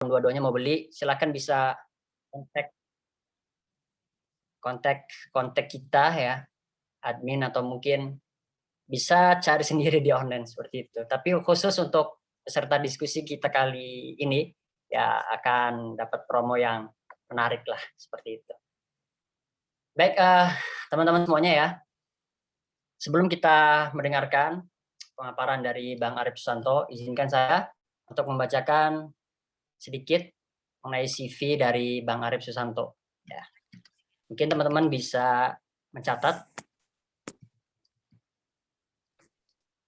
dua-duanya mau beli, silakan bisa kontak kontak kontak kita ya, admin atau mungkin bisa cari sendiri di online seperti itu. Tapi khusus untuk peserta diskusi kita kali ini, ya akan dapat promo yang menarik lah, seperti itu. Baik, teman-teman semuanya ya, sebelum kita mendengarkan pemaparan dari Bang Arif Susanto, izinkan saya untuk membacakan sedikit mengenai CV dari Bang Arif Susanto. Ya. Mungkin teman-teman bisa mencatat.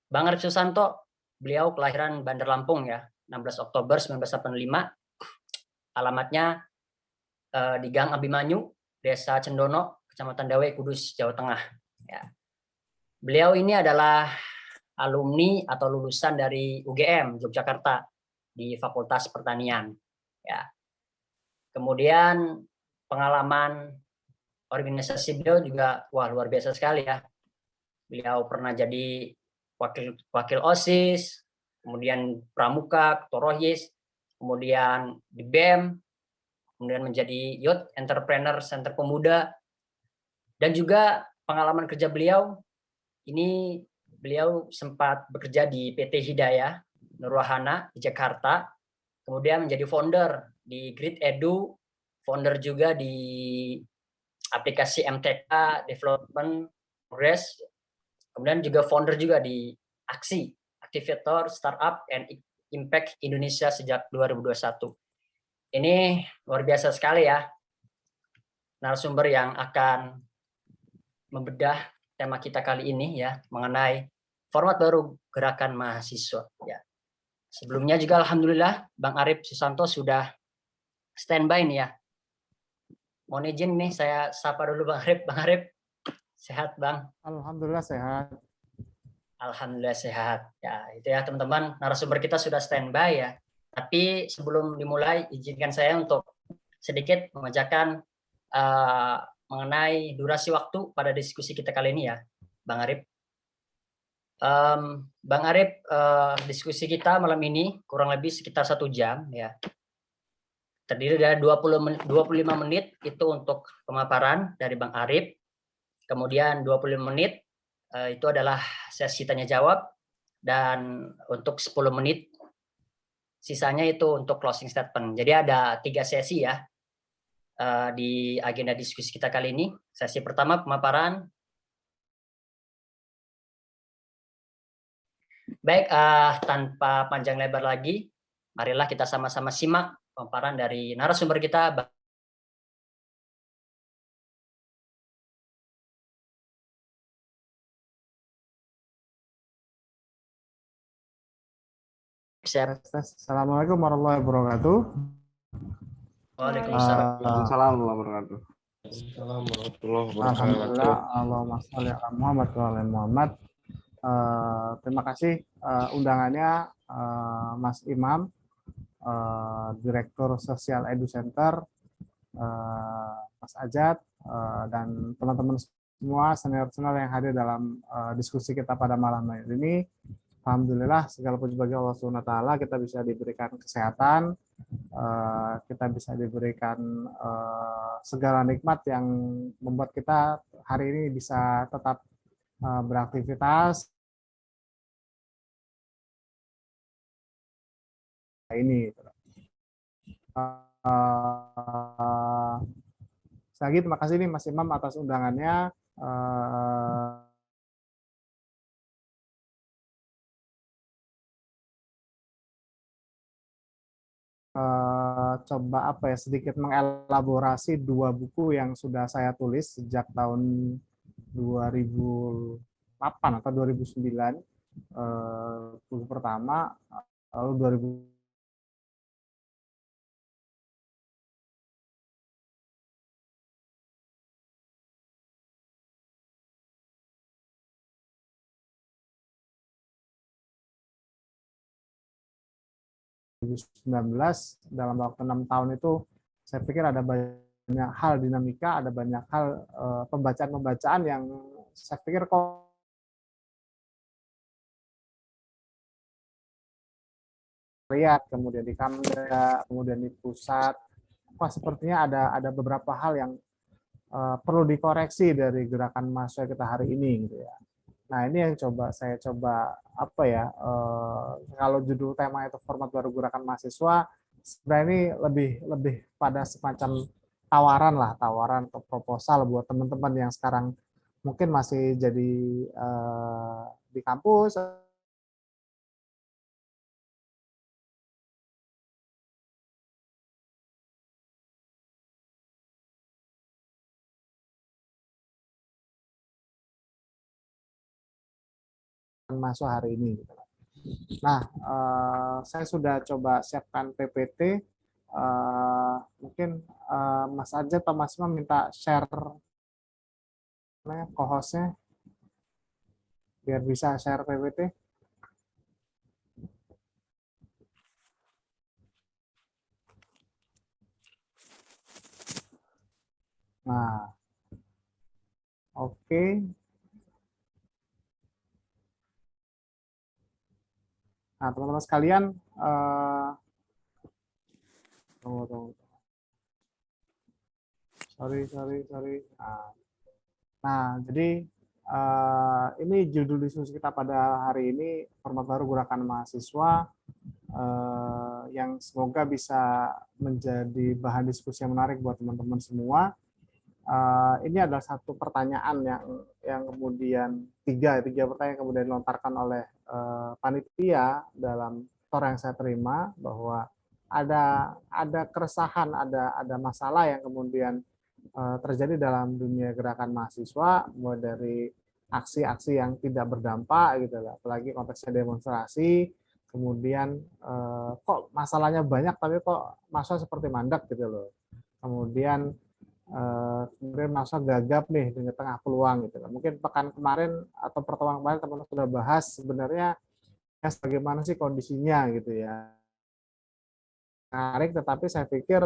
Bang Arif Susanto, beliau kelahiran Bandar Lampung ya, 16 Oktober 1985. Alamatnya di Gang Abimanyu, Desa Cendono, Kecamatan Dawe, Kudus, Jawa Tengah. Ya. Beliau ini adalah alumni atau lulusan dari UGM Yogyakarta di Fakultas Pertanian. Ya. Kemudian pengalaman organisasi beliau juga wah luar biasa sekali ya. Beliau pernah jadi wakil OSIS, kemudian pramuka, ketua Rohis, kemudian di BEM, kemudian menjadi Youth Entrepreneur Center Pemuda, dan juga pengalaman kerja beliau ini beliau sempat bekerja di PT Hidayah Nurwahana di Jakarta, kemudian menjadi founder di Grid Edu, founder juga di aplikasi MTK Development Progress, kemudian juga founder juga di Aksi, Aktivator Startup and Impact Indonesia sejak 2021. Ini luar biasa sekali ya, narasumber yang akan membedah tema kita kali ini ya, mengenai format baru gerakan mahasiswa ya. Sebelumnya juga alhamdulillah Bang Arif Susanto sudah standby nih ya. Mohon izin nih saya sapa dulu Bang Arif. Bang Arif, sehat Bang? Alhamdulillah sehat. Alhamdulillah sehat. Ya, itu ya teman-teman, narasumber kita sudah standby ya. Tapi sebelum dimulai, izinkan saya untuk sedikit membacakan mengenai durasi waktu pada diskusi kita kali ini ya, Bang Arif. Bang Arif, diskusi kita malam ini kurang lebih sekitar 1 jam ya. Terdiri dari 25 menit itu untuk pemaparan dari Bang Arif. Kemudian 25 menit itu adalah sesi tanya jawab, dan untuk 10 menit sisanya itu untuk closing statement. Jadi ada 3 sesi ya di agenda diskusi kita kali ini. Sesi pertama pemaparan. Baik, tanpa panjang lebar lagi, marilah kita sama-sama simak pemaparan dari narasumber kita. Assalamualaikum warahmatullahi wabarakatuh. Waalaikumsalam warahmatullahi wabarakatuh. Alhamdulillah, Allahumma sholli ala Muhammad wa ala Muhammad. Terima kasih undangannya Mas Imam, Direktur Sosial Edu Center, Mas Ajat, dan teman-teman semua senior-senior yang hadir dalam diskusi kita pada malam hari ini. Alhamdulillah, segala puji bagi Allah SWT, kita bisa diberikan kesehatan, kita bisa diberikan segala nikmat yang membuat kita hari ini bisa tetap beraktivitas. Ini. Sekali lagi terima kasih nih Mas Imam atas undangannya. Coba apa ya, sedikit mengelaborasi 2 buku yang sudah saya tulis sejak tahun 2008 atau 2009. Buku pertama, lalu 2000 2019, dalam waktu 6 tahun itu saya pikir ada banyak hal dinamika, ada banyak hal pembacaan-pembacaan yang saya pikir kok Sekretariat, kemudian di Kamda, kemudian di pusat. Wah, sepertinya ada beberapa hal yang perlu dikoreksi dari gerakan mahasiswa kita hari ini gitu ya. Nah, ini yang saya coba apa ya, kalau judul tema itu format baru gerakan mahasiswa, sebenarnya ini lebih lebih pada semacam tawaran atau proposal buat teman-teman yang sekarang mungkin masih jadi di kampus mahasiswa hari ini gitu. Nah, saya sudah coba siapkan PPT. Mungkin Mas Ajat atau Mas Imam minta share co-hostnya biar bisa share PPT. Nah, oke. Nah, teman-teman sekalian, tunggu. Sorry. Nah, jadi ini judul diskusi kita pada hari ini, format baru gerakan mahasiswa, yang semoga bisa menjadi bahan diskusi yang menarik buat teman-teman semua. Ini adalah satu pertanyaan yang kemudian tiga pertanyaan yang kemudian dilontarkan oleh panitia dalam tor yang saya terima, bahwa ada keresahan, ada masalah yang kemudian terjadi dalam dunia gerakan mahasiswa, mulai dari aksi-aksi yang tidak berdampak gitu lah, apalagi konteksnya demonstrasi, kemudian kok masalahnya banyak tapi kok mahasiswa seperti mandek gitu loh. Kemudian masa gagap nih di tengah peluang gitu. Mungkin pekan kemarin atau pertemuan kemarin teman-teman sudah bahas sebenarnya ya bagaimana sih kondisinya gitu ya. Menarik, tetapi saya pikir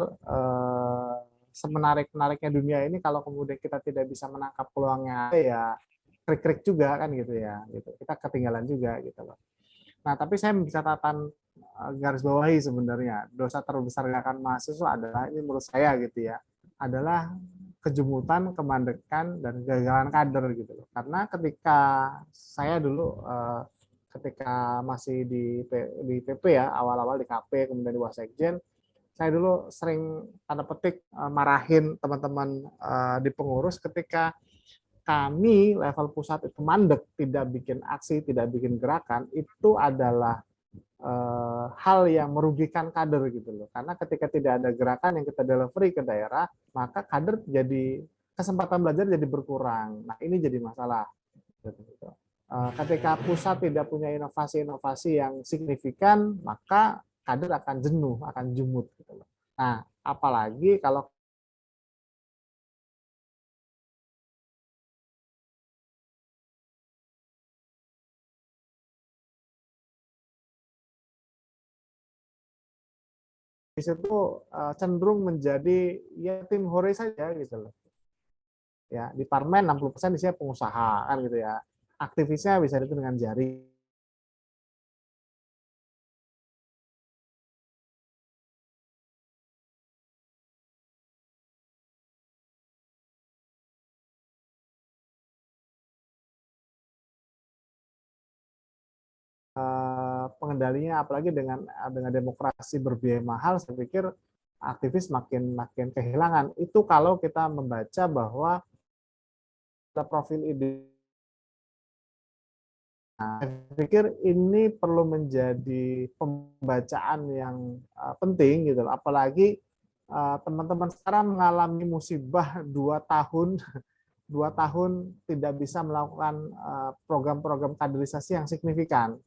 semenarik-menariknya dunia ini kalau kemudian kita tidak bisa menangkap peluangnya ya krik-krik juga kan gitu ya. Gitu. Kita ketinggalan juga gitu loh. Nah, tapi saya memiliki catatan garis bawahi sebenarnya dosa terbesar gerakan mahasiswa adalah ini menurut saya gitu ya, adalah kejumutan, kemandekan, dan kegagalan kader gitu loh. Karena ketika saya dulu ketika masih di PP ya, awal-awal di KP, kemudian di Wasekjen, saya dulu sering tanda petik marahin teman-teman di pengurus ketika kami level pusat itu mandek, tidak bikin aksi, tidak bikin gerakan, itu adalah hal yang merugikan kader gitu loh. Karena ketika tidak ada gerakan yang kita delivery ke daerah, maka kader jadi kesempatan belajar jadi berkurang. Nah, ini jadi masalah. Ketika pusat tidak punya inovasi-inovasi yang signifikan, maka kader akan jenuh, akan jumut gitu loh. Nah, apalagi kalau di situ cenderung menjadi ya tim hore saja gitu loh. Ya, di Parmen 60% isinya pengusaha kan gitu ya. Aktivisnya bisa dihitung dengan jari. Pengendalinya apalagi dengan demokrasi berbiaya mahal, saya pikir aktivis makin kehilangan. Itu kalau kita membaca bahwa profil ide. Nah, saya pikir ini perlu menjadi pembacaan yang penting gitu, apalagi teman-teman sekarang mengalami musibah 2 tahun 2 tahun tidak bisa melakukan program-program kaderisasi yang signifikan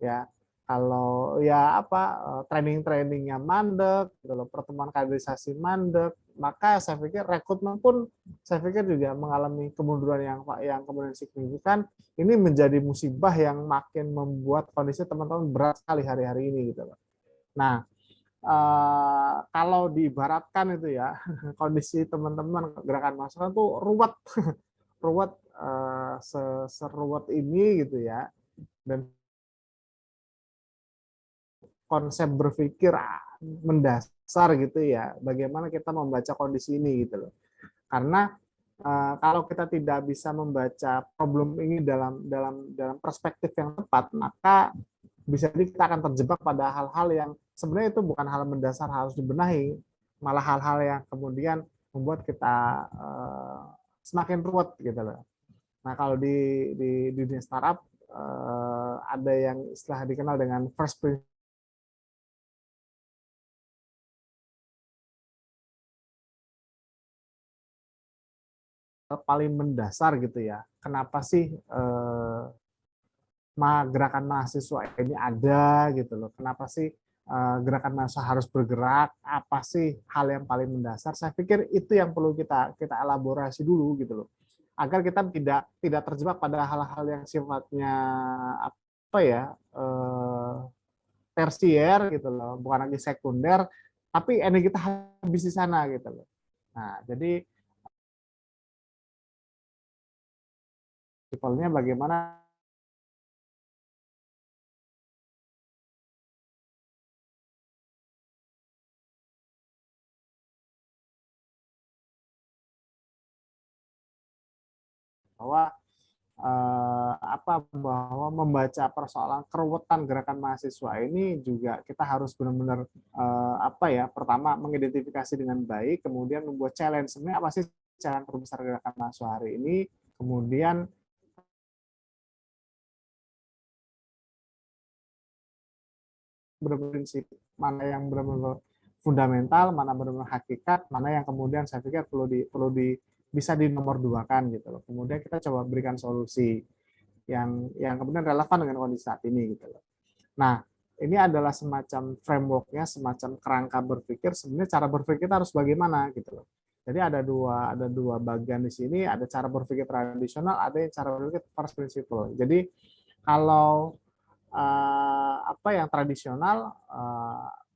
ya. Kalau ya apa training-trainingnya mandek, gitu pertemuan kaderisasi mandek, maka saya pikir rekrutmen pun saya pikir juga mengalami kemunduran yang kemudian signifikan. Ini menjadi musibah yang makin membuat kondisi teman-teman berat sekali hari-hari ini gitu loh. Nah, kalau diibaratkan itu ya kondisi teman-teman gerakan mahasiswa itu ruwet ruwet seruwet ini gitu ya, dan konsep berpikir mendasar gitu ya, bagaimana kita membaca kondisi ini gitu loh. Karena kalau kita tidak bisa membaca problem ini dalam perspektif yang tepat, maka bisa jadi kita akan terjebak pada hal-hal yang sebenarnya itu bukan hal mendasar harus dibenahi, malah hal-hal yang kemudian membuat kita semakin ruwet gitu loh. Nah, kalau di dunia startup ada yang istilah dikenal dengan first principle paling mendasar gitu ya. Kenapa sih gerakan mahasiswa ini ada gitu loh? Kenapa sih gerakan mahasiswa harus bergerak? Apa sih hal yang paling mendasar? Saya pikir itu yang perlu kita elaborasi dulu gitu loh. Agar kita tidak terjebak pada hal-hal yang sifatnya apa ya tersier gitu loh, bukan lagi sekunder, tapi energi kita habis di sana gitu loh. Nah, jadi simpelnya bagaimana bahwa bahwa membaca persoalan keruwetan gerakan mahasiswa ini juga kita harus benar-benar pertama mengidentifikasi dengan baik, kemudian membuat challenge sebenarnya apa sih challenge terbesar gerakan mahasiswa hari ini, kemudian berprinsip mana yang benar-benar fundamental, mana benar-benar hakikat, mana yang kemudian saya pikir bisa dinomorduakan gitu loh. Kemudian kita coba berikan solusi yang kemudian relevan dengan kondisi saat ini gitu loh. Nah, ini adalah semacam frameworknya, semacam kerangka berpikir. Sebenarnya cara berpikir kita harus bagaimana gitu loh. Jadi ada dua bagian di sini, ada cara berpikir tradisional, ada yang cara berpikir first principle. Jadi kalau yang tradisional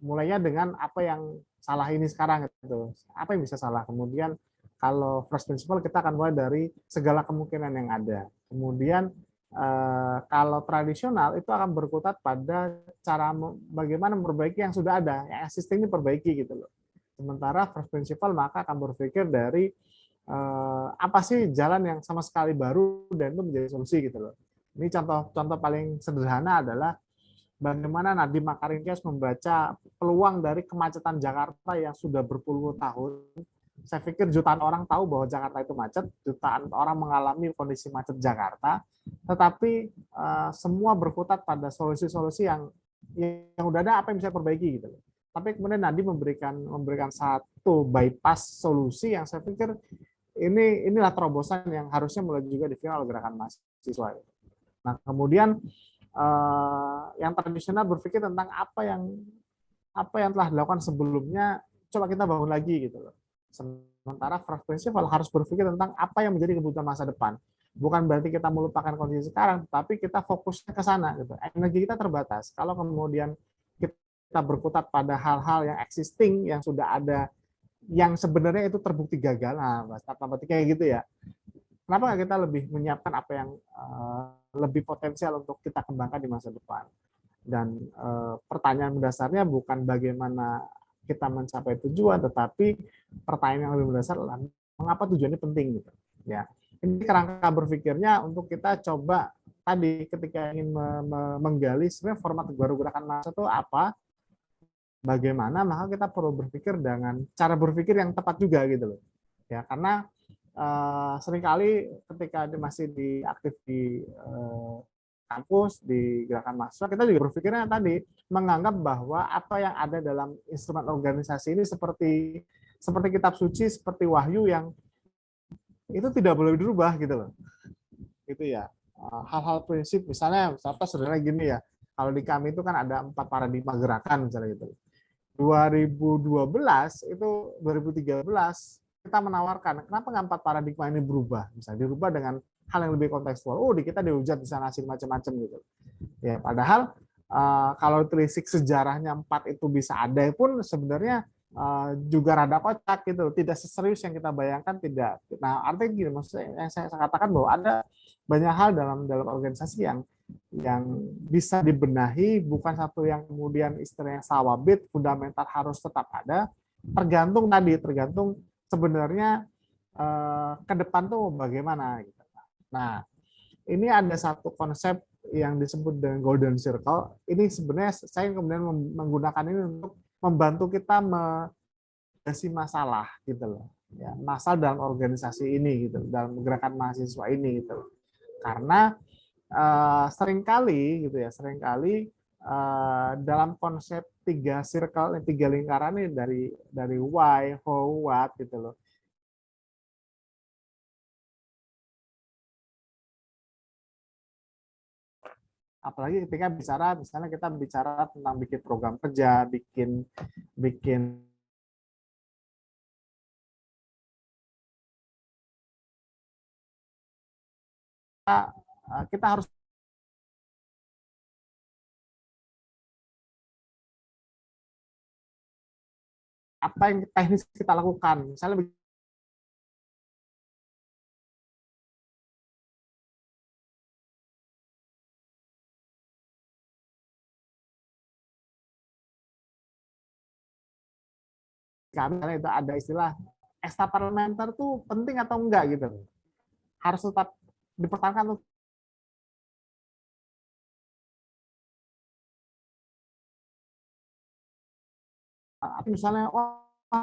mulainya dengan apa yang salah ini sekarang gitu. Apa yang bisa salah? Kemudian kalau first principle kita akan mulai dari segala kemungkinan yang ada. Kemudian kalau tradisional itu akan berkutat pada cara bagaimana memperbaiki yang sudah ada, yang existing ini perbaiki gitu loh. Sementara first principle maka akan berpikir dari apa sih jalan yang sama sekali baru dan itu menjadi solusi gitu loh. Ini contoh paling sederhana adalah bagaimana Nadiem Makaringkes membaca peluang dari kemacetan Jakarta yang sudah berpuluh tahun. Saya pikir jutaan orang tahu bahwa Jakarta itu macet, jutaan orang mengalami kondisi macet Jakarta, tetapi semua berkutat pada solusi-solusi yang udah ada, apa yang bisa perbaiki gitu. Tapi kemudian Nadiem memberikan satu bypass solusi yang saya pikir inilah terobosan yang harusnya mulai juga diviral gerakan mahasiswa. Nah, kemudian yang tradisional berpikir tentang apa yang telah dilakukan sebelumnya, coba kita bangun lagi gitu loh. Sementara first principle harus berpikir tentang apa yang menjadi kebutuhan masa depan. Bukan berarti kita melupakan kondisi sekarang, tapi kita fokusnya ke sana gitu. Energi kita terbatas. Kalau kemudian kita berkutat pada hal-hal yang existing, yang sudah ada, yang sebenarnya itu terbukti gagal, nah berarti kayak gitu ya. Kenapa nggak kita lebih menyiapkan apa yang lebih potensial untuk kita kembangkan di masa depan? Dan pertanyaan mendasarnya bukan bagaimana kita mencapai tujuan, tetapi pertanyaan yang lebih mendasar adalah mengapa tujuan ini penting gitu. Ya, ini kerangka berpikirnya untuk kita coba tadi ketika ingin menggali sebenarnya format baru gerakan massa itu apa, bagaimana, maka kita perlu berpikir dengan cara berpikir yang tepat juga gitu loh. Ya, karena seringkali ketika masih aktif di kampus, di gerakan mahasiswa, kita juga berpikirnya tadi menganggap bahwa apa yang ada dalam instrumen organisasi ini seperti kitab suci, seperti wahyu yang itu tidak boleh dirubah gitu loh. Gitu ya. Hal-hal prinsip misalnya sederhana gini ya. Kalau di kami itu kan ada 4 paradigma gerakan misalnya gitu. 2013 itu 2013 kita menawarkan kenapa nggak 4 paradigma ini berubah, misalnya dirubah dengan hal yang lebih kontekstual. Di kita dihujat bisa ngasih macam-macam gitu. Ya padahal kalau telisik sejarahnya 4 itu bisa ada pun sebenarnya juga rada kocak gitu, tidak seserius yang kita bayangkan, tidak. Nah artinya gini, maksudnya yang saya katakan bahwa ada banyak hal dalam organisasi yang bisa dibenahi, bukan satu yang kemudian istilahnya sawabit, fundamental harus tetap ada, tergantung sebenarnya ke depan tuh bagaimana gitu. Nah, ini ada satu konsep yang disebut dengan golden circle. Ini sebenarnya saya kemudian menggunakan ini untuk membantu kita mengatasi masalah gitu loh. Ya, masalah dalam organisasi ini gitu, dalam gerakan mahasiswa ini gitu. Karena seringkali gitu ya, dalam konsep 3 circle, 3 lingkaran ini dari why, how, what gitu loh. Apalagi ketika misalnya kita bicara tentang bikin program kerja, bikin kita harus apa yang teknis kita lakukan. Misalnya misalnya itu ada istilah extraparlamenter tuh penting atau enggak gitu. Harus tetap dipertahankan. Misalnya,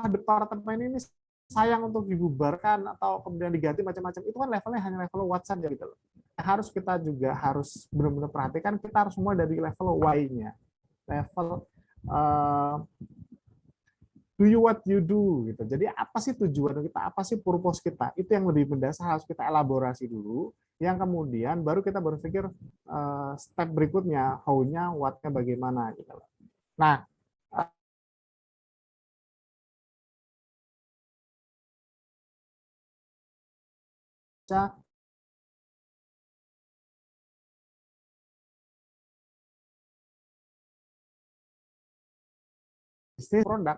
departemen ini sayang untuk dibubarkan atau kemudian diganti macam-macam, itu kan levelnya hanya level what saja gitu loh. Harus kita juga harus benar-benar perhatikan, kita harus mulai dari level why-nya, level do you what you do gitu. Jadi apa sih tujuan kita, apa sih purpose kita, itu yang lebih mendasar harus kita elaborasi dulu, yang kemudian baru kita berpikir step berikutnya, how-nya, what-nya bagaimana gitu loh. Nah, bisnis produk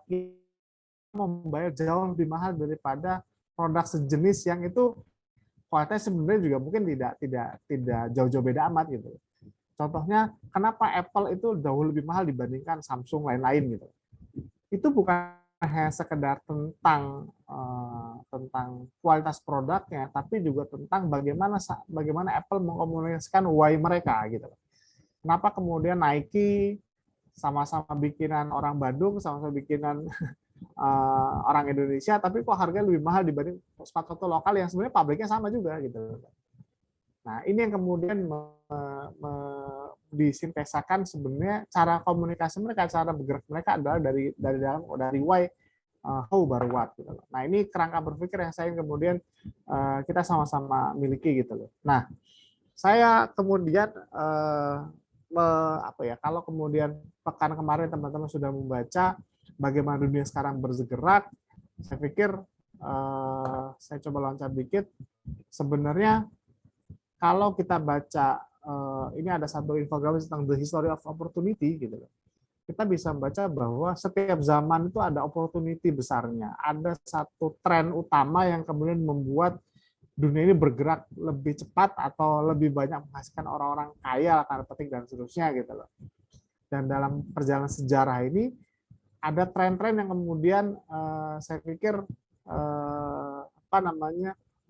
membayar jauh lebih mahal daripada produk sejenis yang itu kualitasnya sebenarnya juga mungkin tidak jauh-jauh beda amat gitu. Contohnya, kenapa Apple itu jauh lebih mahal dibandingkan Samsung lain-lain gitu. Itu bukan hanya sekedar tentang kualitas produknya, tapi juga tentang bagaimana Apple mengkomunikasikan why mereka gitu. Kenapa kemudian Nike sama-sama bikinan orang Bandung, sama-sama bikinan orang Indonesia, tapi kok harganya lebih mahal dibanding sepatu lokal yang sebenarnya pabriknya sama juga gitu. Nah, ini yang kemudian disintesakan sebenarnya cara komunikasi mereka, cara bergerak mereka adalah dari why, how baru what gitu loh. Nah, ini kerangka berpikir yang saya kemudian kita sama-sama miliki gitu loh. Nah, saya kemudian kalau kemudian pekan kemarin teman-teman sudah membaca bagaimana dunia sekarang bergerak, saya pikir saya coba loncat dikit. Sebenarnya kalau kita baca ini ada satu infografis tentang the history of opportunity gitu, kita bisa membaca bahwa setiap zaman itu ada opportunity besarnya, ada satu tren utama yang kemudian membuat dunia ini bergerak lebih cepat atau lebih banyak menghasilkan orang-orang kaya, tanda petik dan seterusnya gitu loh. Dan dalam perjalanan sejarah ini ada tren-tren yang kemudian saya pikir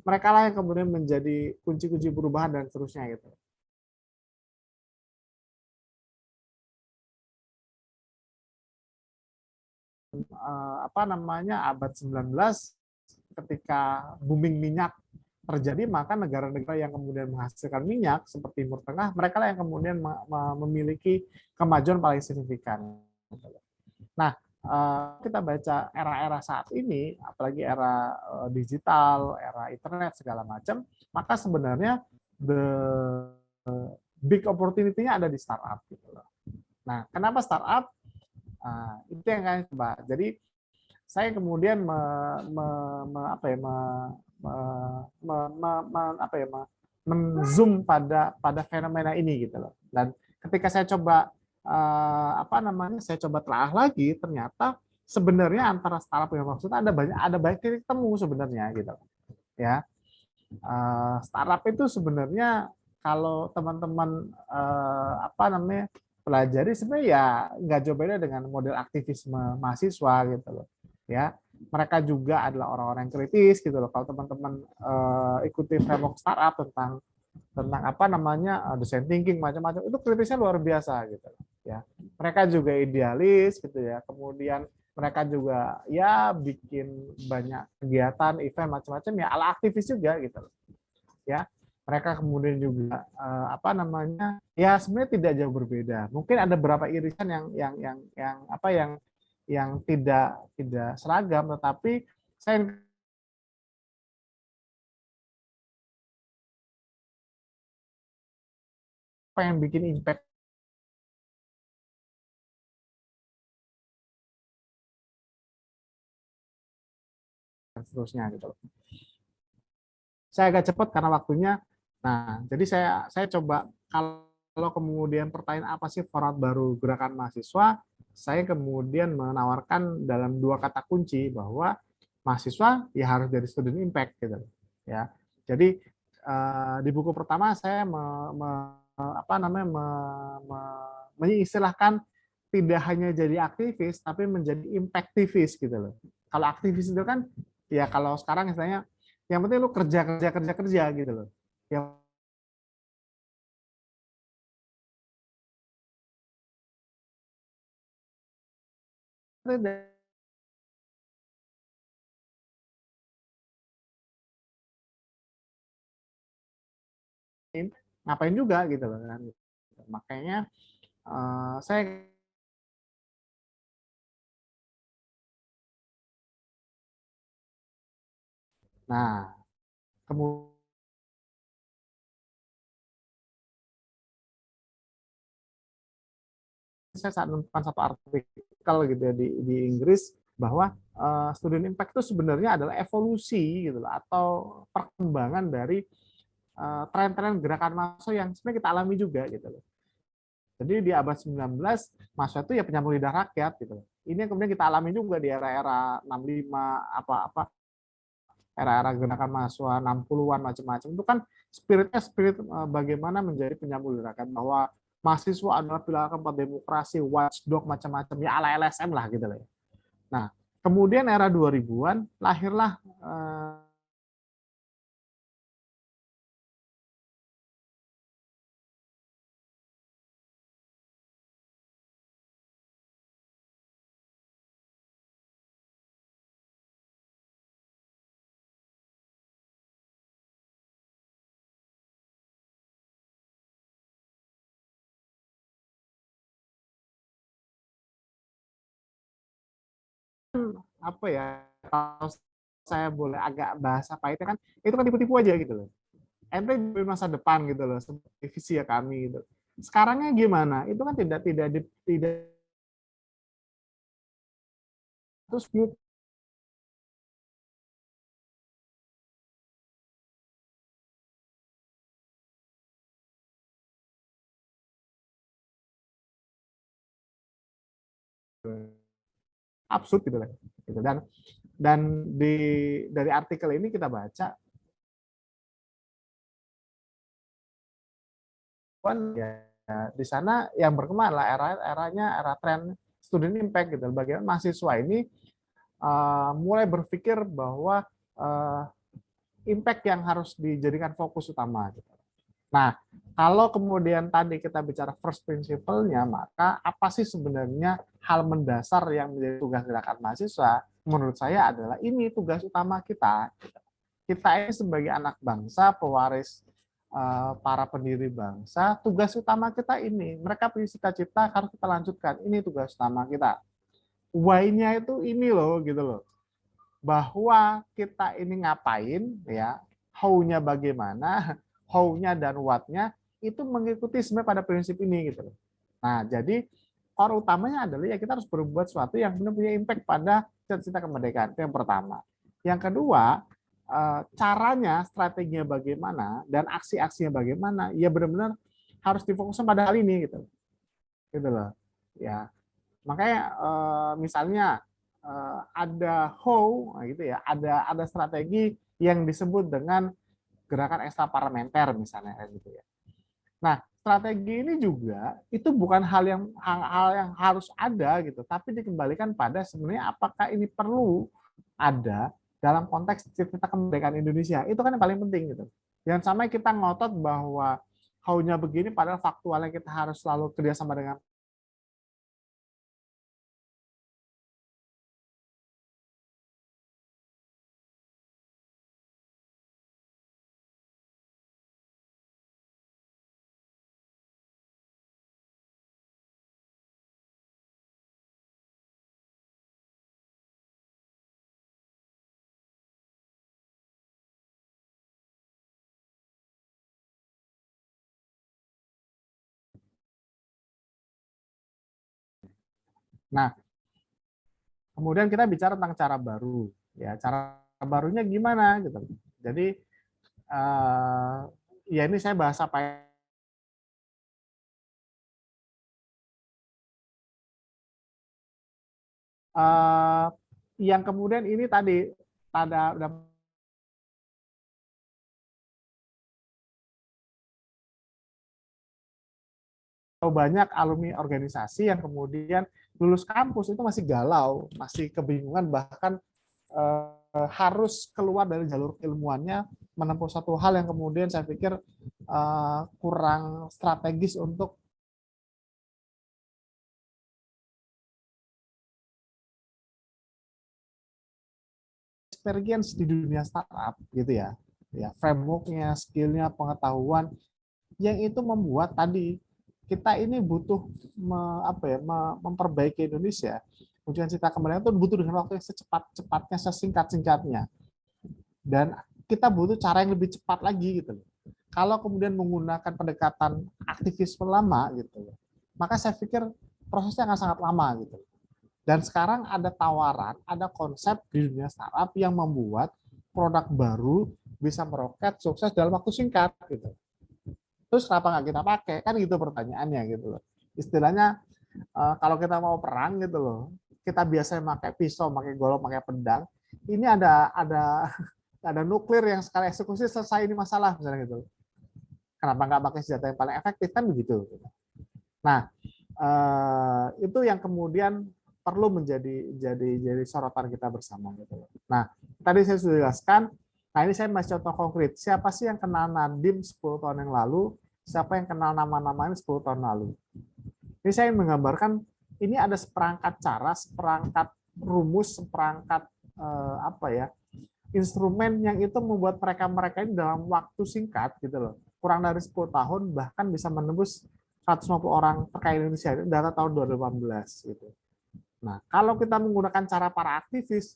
mereka lah yang kemudian menjadi kunci-kunci perubahan dan seterusnya gitu. Abad 19 ketika booming minyak terjadi, maka negara-negara yang kemudian menghasilkan minyak seperti Timur Tengah, mereka lah yang kemudian memiliki kemajuan paling signifikan. Nah, kita baca era-era saat ini, apalagi era digital, era internet segala macam, maka sebenarnya the big opportunity-nya ada di startup gitu loh. Nah, kenapa startup? Itu yang kalian coba. Jadi saya kemudian men-zoom pada fenomena ini gitu loh. Dan ketika saya coba saya coba telah lagi, ternyata sebenarnya antara startup yang maksudnya ada banyak titik temu sebenarnya gitu ya. Startup itu sebenarnya kalau teman-teman apa namanya pelajari sebenarnya ya nggak jauh beda dengan model aktivisme mahasiswa gitu loh ya. Mereka juga adalah orang-orang yang kritis gitu loh. Kalau teman-teman ikuti framework startup tentang apa namanya design thinking macam-macam, itu kritisnya luar biasa gitu ya. Mereka juga idealis gitu ya, kemudian mereka juga ya bikin banyak kegiatan event macam-macam ya ala aktivis juga gitu ya. Mereka kemudian juga apa namanya ya sebenarnya tidak jauh berbeda, mungkin ada beberapa irisan yang apa yang tidak seragam, tetapi saya pengen bikin impact dan seterusnya gitu loh. Saya agak cepat karena waktunya. Nah, jadi saya coba kalau kemudian pertanyaan apa sih format baru gerakan mahasiswa, saya kemudian menawarkan dalam dua kata kunci bahwa mahasiswa ya harus dari student impact gitu ya. Jadi di buku pertama saya apa namanya mengistilahkan tidak hanya jadi aktivis tapi menjadi impactivis gitu loh. Kalau aktivis itu kan ya kalau sekarang istilahnya yang penting lu kerja kerja kerja kerja gitu loh. Yang ngapain juga gitu loh kan. Makanya saya nah kemudian saya saat menemukan satu artikel gitu ya di Inggris bahwa student impact itu sebenarnya adalah evolusi gitu loh, atau perkembangan dari tren-tren gerakan mahasiswa yang sebenarnya kita alami juga gitu loh. Jadi di abad 19 mahasiswa itu ya penyambung lidah rakyat gitu loh. Ini yang kemudian kita alami juga di era-era 65 apa-apa era-era gerakan mahasiswa 60-an macam-macam. Itu kan spiritnya spirit bagaimana menjadi penyambung lidah rakyat, bahwa mahasiswa adalah pilar keempat demokrasi, watchdog macam-macam ya ala LSM lah gitu loh ya. Nah, kemudian era 2000-an lahirlah apa ya, kalau saya boleh agak bahasa pahitnya kan, itu kan tipu-tipu aja gitu loh. Ente di masa depan gitu loh, seperti visi ya kami gitu. Sekarangnya gimana? Itu kan tidak terus absurd gitu lah. Gitu. Dan dari artikel ini kita baca kan ya di sana yang berkembang lah era tren student impact gitu. Bagaimana mahasiswa ini mulai berpikir bahwa impact yang harus dijadikan fokus utama gitu. Nah, kalau kemudian tadi kita bicara first principle-nya, maka apa sih sebenarnya hal mendasar yang menjadi tugas gerakan mahasiswa? Menurut saya adalah ini tugas utama kita. Kita ini sebagai anak bangsa, pewaris para pendiri bangsa, tugas utama kita ini. Mereka punya cita-cita, harus kita lanjutkan. Ini tugas utama kita. Why-nya itu ini loh, gitu loh. Bahwa kita ini ngapain, ya, how-nya bagaimana, how-nya dan what-nya, itu mengikuti sebenarnya pada prinsip ini, gitu loh. Nah, jadi core utamanya adalah ya kita harus berbuat sesuatu yang benar punya impact pada cita-cita kemerdekaan. Itu yang pertama. Yang kedua, caranya, strateginya bagaimana, dan aksi-aksinya bagaimana, ya benar-benar harus difokuskan pada hal ini gitu. Gitu loh. Ya. Makanya misalnya ada how gitu ya, ada strategi yang disebut dengan gerakan ekstra parlementer misalnya gitu ya. Nah, strategi ini juga itu bukan hal yang harus ada gitu, tapi dikembalikan pada sebenarnya apakah ini perlu ada dalam konteks cerita kemerdekaan Indonesia. Itu kan yang paling penting gitu. Jangan sampai kita ngotot bahwa haunya begini padahal faktualnya kita harus selalu kerjasama dengan. Nah, kemudian kita bicara tentang cara baru. Ya, cara barunya gimana gitu. Jadi ya ini saya bahas apa ya. Yang kemudian ini tadi ada banyak alumni organisasi yang kemudian lulus kampus itu masih galau, masih kebingungan, bahkan harus keluar dari jalur ilmuannya menempuh satu hal yang kemudian saya pikir kurang strategis untuk experience di dunia startup gitu ya, frameworknya, skillnya, pengetahuan yang itu membuat tadi kita ini butuh memperbaiki Indonesia. Ujian cita kemerdekaan itu butuh dengan waktu yang secepat-cepatnya, sesingkat-singkatnya. Dan kita butuh cara yang lebih cepat lagi gitu. Kalau kemudian menggunakan pendekatan aktivisme lama gitu, maka saya pikir prosesnya akan sangat lama gitu. Dan sekarang ada tawaran, ada konsep di dunia startup yang membuat produk baru bisa meroket sukses dalam waktu singkat gitu. Terus kenapa nggak kita pakai? Kan gitu pertanyaannya gitu loh. Istilahnya kalau kita mau perang gitu loh, kita biasanya pakai pisau, pakai golok, pakai pedang. Ini ada nuklir yang sekali eksekusi selesai ini masalah misalnya gitu. Kenapa nggak pakai senjata yang paling efektif kan begitu? Nah itu yang kemudian perlu jadi sorotan kita bersama gitu. Nah tadi saya sudah jelaskan. Nah ini saya masih contoh konkret. Siapa sih yang kenal Nadiem 10 tahun yang lalu? Siapa yang kenal nama-namanya 10 tahun lalu? Ini saya menggambarkan ini ada seperangkat cara, seperangkat rumus, seperangkat instrumen yang itu membuat mereka ini dalam waktu singkat gitu loh. Kurang dari 10 tahun bahkan bisa menembus 150 orang terkaya Indonesia. Itu data tahun 2018 gitu. Nah, kalau kita menggunakan cara para aktivis,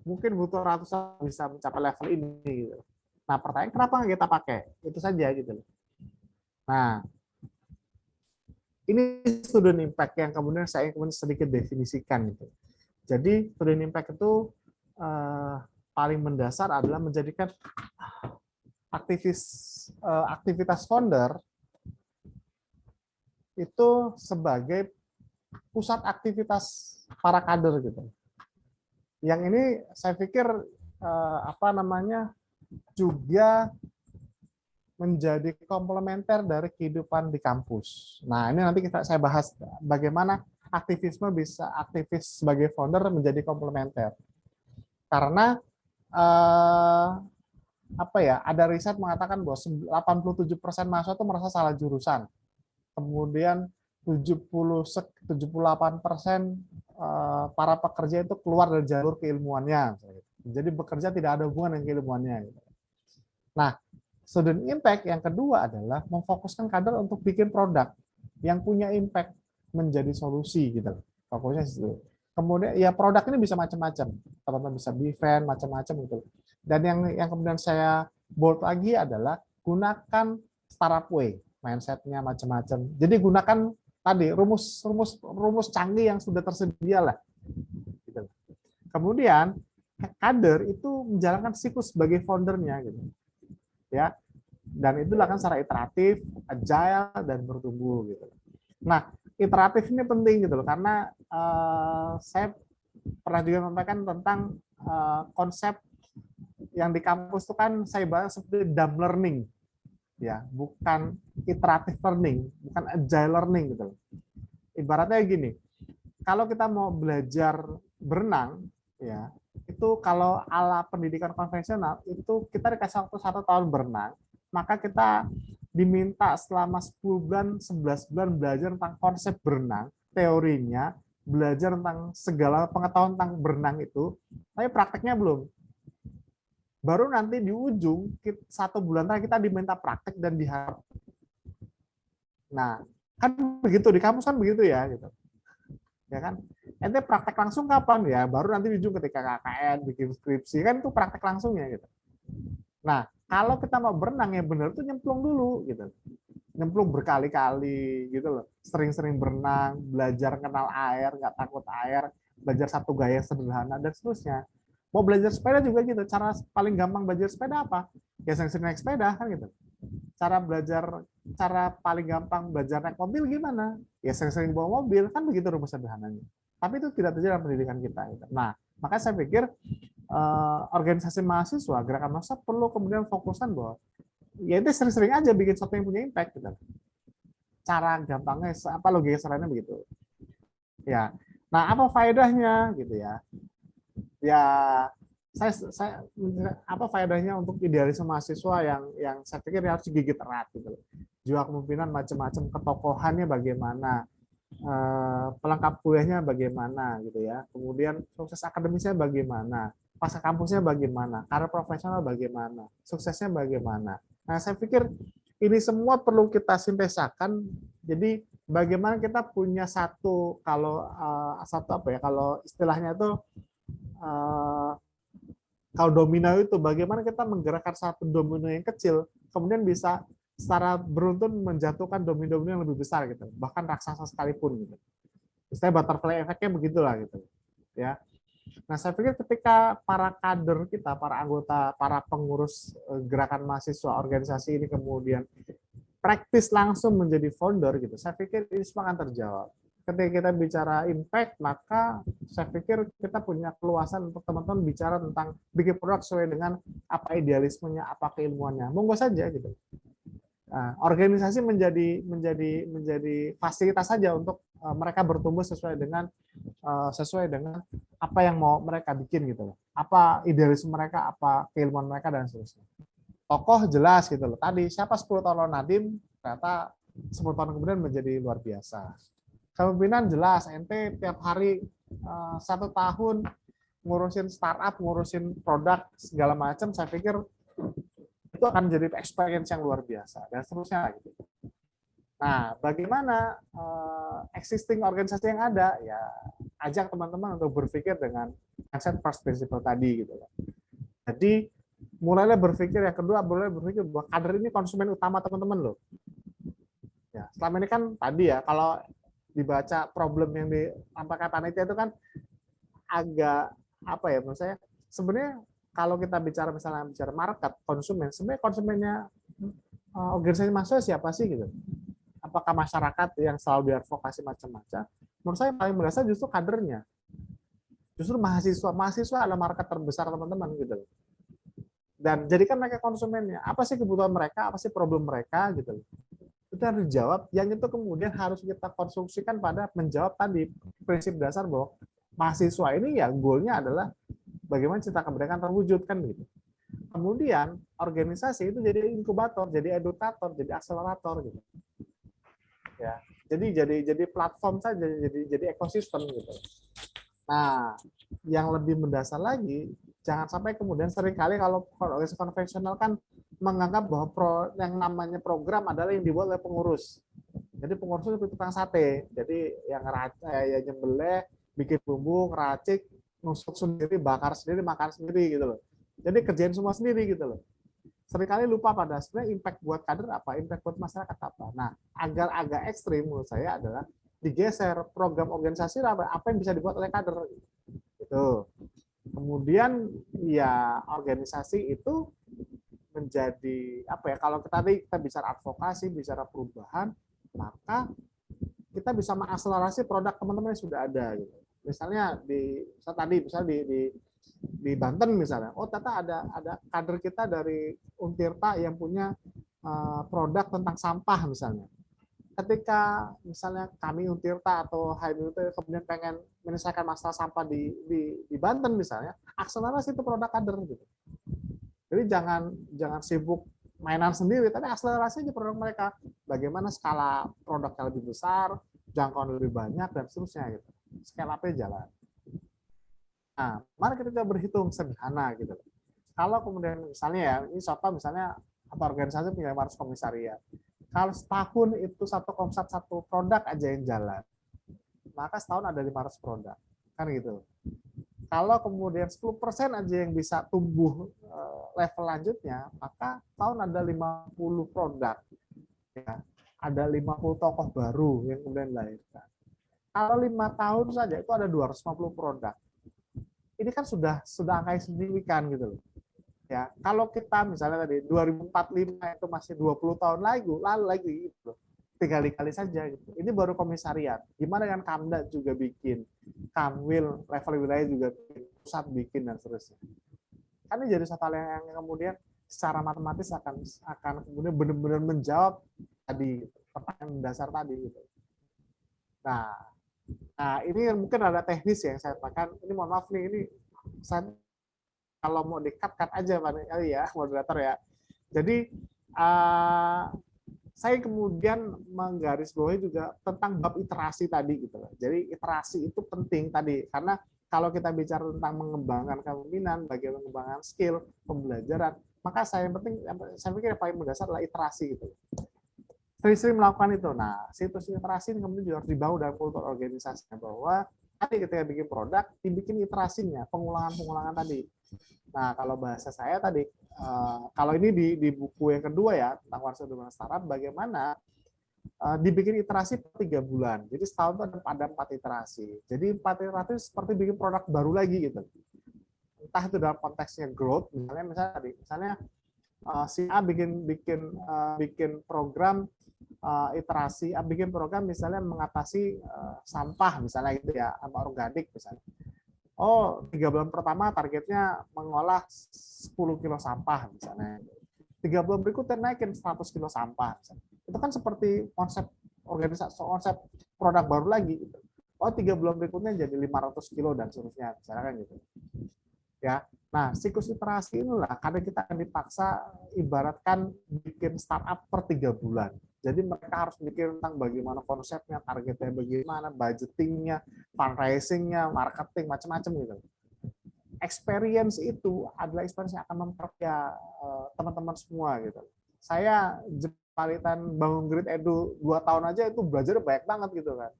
mungkin butuh ratusan bisa mencapai level ini gitu. Nah, pertanyaan kenapa nggak kita pakai? Itu saja gitu. Nah, ini student impact yang kemudian saya sedikit definisikan gitu. Jadi student impact itu paling mendasar adalah menjadikan aktivitas founder itu sebagai pusat aktivitas para kader gitu. Yang ini saya pikir juga menjadi komplementer dari kehidupan di kampus. Nah, ini nanti saya bahas bagaimana aktivis sebagai founder menjadi komplementer. Karena ada riset mengatakan bahwa 87% mahasiswa itu merasa salah jurusan. Kemudian 78% para pekerja itu keluar dari jalur keilmuannya. Jadi bekerja tidak ada hubungan dengan keilmuannya. Nah, student impact yang kedua adalah memfokuskan kader untuk bikin produk yang punya impact menjadi solusi gitu. Fokusnya itu. Kemudian ya produk ini bisa macam-macam. Teman-teman bisa event macam-macam gitu. Dan yang kemudian saya bold lagi adalah gunakan startup way, mindsetnya macam-macam. Jadi gunakan tadi rumus canggih yang sudah tersedia lah. Gitu. Kemudian kader itu menjalankan siklus sebagai foundernya gitu. Ya, dan itu dilakukan secara iteratif, agile dan bertumbuh gitu. Nah, iteratif ini penting gitu loh karena saya pernah juga menyampaikan tentang konsep yang di kampus itu kan saya bahas seperti dumb learning. ya, bukan iterative learning, bukan agile learning gitu loh. Ibaratnya gini, kalau kita mau belajar berenang, ya, itu kalau ala pendidikan konvensional itu kita dikasih waktu 1 tahun berenang, maka kita diminta selama 10 bulan, 11 bulan belajar tentang konsep berenang, teorinya, belajar tentang segala pengetahuan tentang berenang itu, tapi prakteknya belum. Baru nanti di ujung 1 bulan terakhir kita diminta praktek dan diharap. Nah, kan begitu di kampus kan begitu ya, gitu. Ya kan? Ente praktek langsung kapan ya? Baru nanti di ujung ketika KKN, bikin skripsi kan itu praktek langsungnya gitu. Nah, kalau kita mau berenang yang benar tuh nyemplung dulu gitu. Nyemplung berkali-kali gitu loh. Sering-sering berenang, belajar kenal air, nggak takut air, belajar satu gaya sederhana dan seterusnya. Mau belajar sepeda juga gitu. Cara paling gampang belajar sepeda apa? Ya sering-sering naik sepeda kan gitu. Cara paling gampang belajar naik mobil gimana? Ya sering-sering bawa mobil, kan begitu rumus sederhananya. Tapi itu tidak terjadi dalam pendidikan kita. Gitu. Nah, makanya saya pikir organisasi mahasiswa, gerakan mahasiswa perlu kemudian fokuskan bahwa ya itu sering-sering aja bikin sesuatu yang punya impact. Gitu. Cara gampangnya, apa logika selainnya begitu. Ya, nah apa faedahnya gitu ya? Ya saya apa faedahnya untuk idealisme mahasiswa yang saya pikir harus digigit erat gitu loh. Jiwa kepemimpinan macam-macam, ketokohannya bagaimana, pelengkap kuliahnya bagaimana gitu ya. Kemudian sukses akademisnya bagaimana, pasca kampusnya bagaimana, karir profesional bagaimana, suksesnya bagaimana. Nah, saya pikir ini semua perlu kita sintesakan. Jadi bagaimana kita punya satu satu apa ya, kalau istilahnya itu kalau domino itu bagaimana kita menggerakkan satu domino yang kecil kemudian bisa secara beruntun menjatuhkan domino-domino yang lebih besar gitu, bahkan raksasa sekalipun gitu. Istilahnya butterfly effect-nya begitulah gitu. Ya. Nah, saya pikir ketika para kader kita, para anggota, para pengurus gerakan mahasiswa organisasi ini kemudian praktis langsung menjadi founder gitu, saya pikir ini semua akan terjawab. Ketika kita bicara impact, maka saya pikir kita punya keluasan untuk teman-teman bicara tentang bikin produk sesuai dengan apa idealismenya, apa keilmuannya. Monggo saja gitu. Nah, organisasi menjadi fasilitas saja untuk mereka bertumbuh sesuai dengan apa yang mau mereka bikin gitu loh. Apa idealisme mereka, apa keilmuan mereka dan seterusnya. Tokoh jelas gitu loh. Tadi siapa 10 tahun lalu Nadiem, ternyata 10 tahun kemudian menjadi luar biasa. Kepemimpinan jelas, ente tiap hari 1 tahun ngurusin startup, ngurusin produk segala macam, saya pikir itu akan jadi experience yang luar biasa dan seterusnya gitu. Nah, bagaimana existing organisasi yang ada ya ajak teman-teman untuk berpikir dengan mindset first principle tadi gitu loh. Jadi mulailah berpikir, yang kedua mulai berpikir bahwa kader ini konsumen utama teman-teman loh. Ya, selama ini kan tadi ya kalau dibaca problem yang disampaikan panitia itu kan agak apa ya menurut saya sebenarnya kalau kita bicara market konsumen, sebenarnya konsumennya organisasi mahasiswa siapa sih gitu? Apakah masyarakat yang selalu diadvokasi macam-macam? Menurut saya paling mendasar justru kadernya, justru mahasiswa adalah market terbesar teman-teman gitu. Dan jadikan mereka konsumennya. Apa sih kebutuhan mereka? Apa sih problem mereka gitu? Itu harus dijawab, yang itu kemudian harus kita konstruksikan pada menjawab tadi prinsip dasar bahwa mahasiswa ini ya goalnya adalah bagaimana cita kemerdekaan terwujud kan gitu. Kemudian organisasi itu jadi inkubator, jadi edukator, jadi akselerator gitu. Ya, jadi platform saja, jadi ekosistem gitu. Nah, yang lebih mendasar lagi, jangan sampai kemudian seringkali kalau organisasi konvensional kan menganggap bahwa yang namanya program adalah yang dibuat oleh pengurus. Jadi pengurus itu tukang sate. Jadi yang nyembelih, bikin bumbu, ngeracik, nusuk sendiri, bakar sendiri, makan sendiri gitu loh. Jadi kerjain semua sendiri gitu loh. Seringkali lupa pada sebenarnya impact buat kader apa, impact buat masyarakat apa. Nah, agar agak ekstrim menurut saya adalah digeser program organisasi apa yang bisa dibuat oleh kader. Gitu. Kemudian ya organisasi itu menjadi apa ya, kalau kita bicara advokasi, bicara perubahan, maka kita bisa mengakselerasi produk teman-teman yang sudah ada gitu. Misalnya di Banten misalnya, oh ternyata ada kader kita dari Untirta yang punya produk tentang sampah misalnya. Ketika misalnya kami Untirta atau HMUT kemudian pengen menyelesaikan masalah sampah di Banten misalnya, akselerasi itu produk kader gitu. Jadi jangan sibuk mainan sendiri, tapi akselerasi aja produk mereka. Bagaimana skala produknya lebih besar, jangkauan lebih banyak dan seterusnya gitu. Scale up-nya jalan. Nah, mari kita berhitung sederhana gitu. Kalau kemudian misalnya ya, ini contoh misalnya atau organisasi punya 500 komisariat. Kalau setahun itu satu produk aja yang jalan, maka setahun ada 500 produk. Kan gitu. Kalau kemudian 10% aja yang bisa tumbuh level lanjutnya, maka tahun ada 50 produk. Ya. Ada 50 tokoh baru yang kemudian dilahirkan. Kalau 5 tahun saja itu ada 250 produk. Ini kan sudah angka yang signifikan gitu loh. Ya, kalau kita misalnya tadi 2045 itu masih 20 tahun lalu lagi gitu. Tinggal dikali saja gitu. Ini baru komisariat. Gimana dengan Kamda juga bikin, Kamwil level wilayah juga bikin, pusat bikin dan seterusnya. Kan ini jadi satu hal yang kemudian secara matematis akan kemudian benar-benar menjawab tadi pertanyaan dasar tadi gitu. Nah, ini mungkin ada teknis yang saya katakan. Ini mohon maaf nih, ini saya kalau mau di-cut aja Pak ya, moderator ya. Jadi saya kemudian menggarisbawahi juga tentang bab iterasi tadi gitu loh. Jadi iterasi itu penting tadi karena kalau kita bicara tentang mengembangkan kepemimpinan, bagaimana mengembangkan skill, pembelajaran, maka saya pikir yang paling mendasar adalah iterasi gitu. Sering-sering melakukan itu. Nah, situs iterasi ini kemudian juga harus dibangun dalam kultur organisasinya bahwa tadi ketika bikin produk, dibikin iterasinya, pengulangan-pengulangan tadi. Nah, kalau bahasa saya tadi, kalau ini di buku yang kedua ya, tentang warsa dunia startup, bagaimana dibikin iterasi per 3 bulan. Jadi setahun itu ada 4 iterasi. Jadi 4 iterasi seperti bikin produk baru lagi gitu. Entah itu dalam konteksnya growth, misalnya si A bikin program iterasi, bikin program misalnya mengatasi sampah misalnya gitu ya, sampah organik misalnya. Oh, 3 bulan pertama targetnya mengolah 10 kilo sampah misalnya. 3 bulan berikutnya naikin 100 kilo sampah. Misalnya. Itu kan seperti konsep organisasi, konsep produk baru lagi. Gitu. Oh, 3 bulan berikutnya jadi 500 kilo dan seterusnya. Misalnya kan gitu. Ya, nah siklus iterasi inilah karena kita akan dipaksa ibaratkan bikin startup per 3 bulan. Jadi mereka harus mikir tentang bagaimana konsepnya, targetnya bagaimana, budgetingnya, fundraisingnya, marketing, macam-macam gitu. Experience itu adalah experience yang akan memperkaya teman-teman semua gitu. Saya jepalitan bangun Grid Edu 2 tahun aja itu belajar banyak banget gitu kan.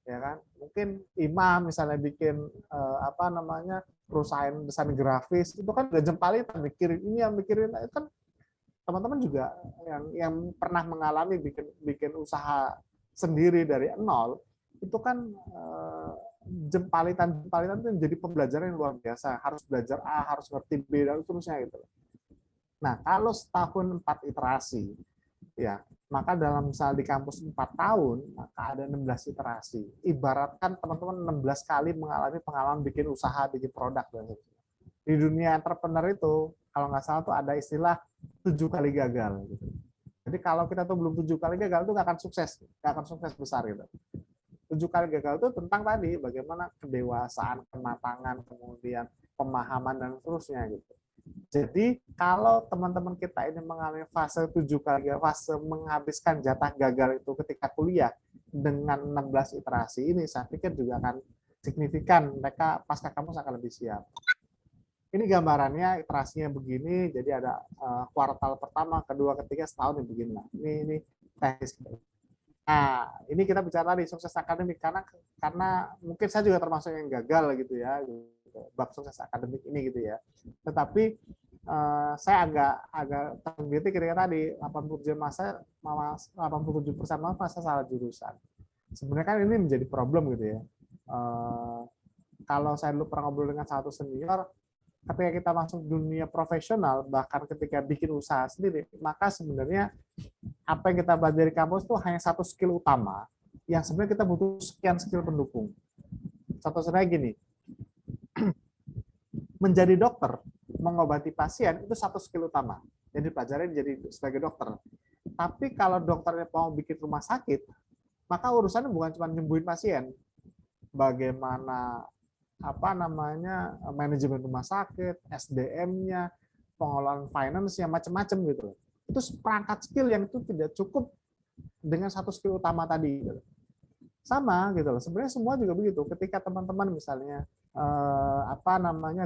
Ya kan? Mungkin Imam misalnya bikin perusahaan desain grafis itu kan udah jempalitan mikirin ini yang mikirin itu kan teman-teman juga yang pernah mengalami bikin usaha sendiri dari nol itu kan jempalitan itu menjadi pembelajaran yang luar biasa, harus belajar A, harus ngerti B dan seterusnya gitu. Nah, kalau setahun 4 iterasi ya, maka dalam misal di kampus 4 tahun, maka ada 16 iterasi. Ibaratkan teman-teman 16 kali mengalami pengalaman bikin usaha, bikin produk dan seterusnya. Di dunia entrepreneur itu, kalau nggak salah tuh ada istilah 7 kali gagal. Gitu. Jadi kalau kita tuh belum 7 kali gagal itu nggak akan sukses besar gitu. 7 kali gagal itu tentang tadi bagaimana kedewasaan, kematangan, kemudian pemahaman dan seterusnya gitu. Jadi kalau teman-teman kita ini mengalami fase 7 kali fase menghabiskan jatah gagal itu ketika kuliah dengan 16 iterasi ini, saya pikir juga akan signifikan mereka pasca kampus akan lebih siap. Ini gambarannya iterasinya begini, jadi ada kuartal pertama, kedua, ketiga, setahun begini. Ini teknis. Nah, ini kita bicara di sukses akademik karena mungkin saya juga termasuk yang gagal gitu ya, bab sukses akademik ini gitu ya. Tetapi saya agak tergelitik ketika tadi 87% masa salah jurusan. Sebenarnya kan ini menjadi problem gitu ya. Kalau saya dulu pernah ngobrol dengan satu senior, ketika kita masuk dunia profesional, bahkan ketika bikin usaha sendiri, maka sebenarnya apa yang kita belajar di kampus itu hanya satu skill utama, yang sebenarnya kita butuh sekian skill pendukung. Contohnya gini, menjadi dokter, mengobati pasien, itu satu skill utama. yang dipelajari jadi sebagai dokter. Tapi kalau dokternya mau bikin rumah sakit, maka urusannya bukan cuma nyembuhin pasien, bagaimana manajemen rumah sakit, SDM-nya, pengelolaan finance-nya, macam-macam gitu. Itu perangkat skill yang itu tidak cukup dengan satu skill utama tadi. Gitu. Sama gitu loh. Sebenarnya semua juga begitu. Ketika teman-teman misalnya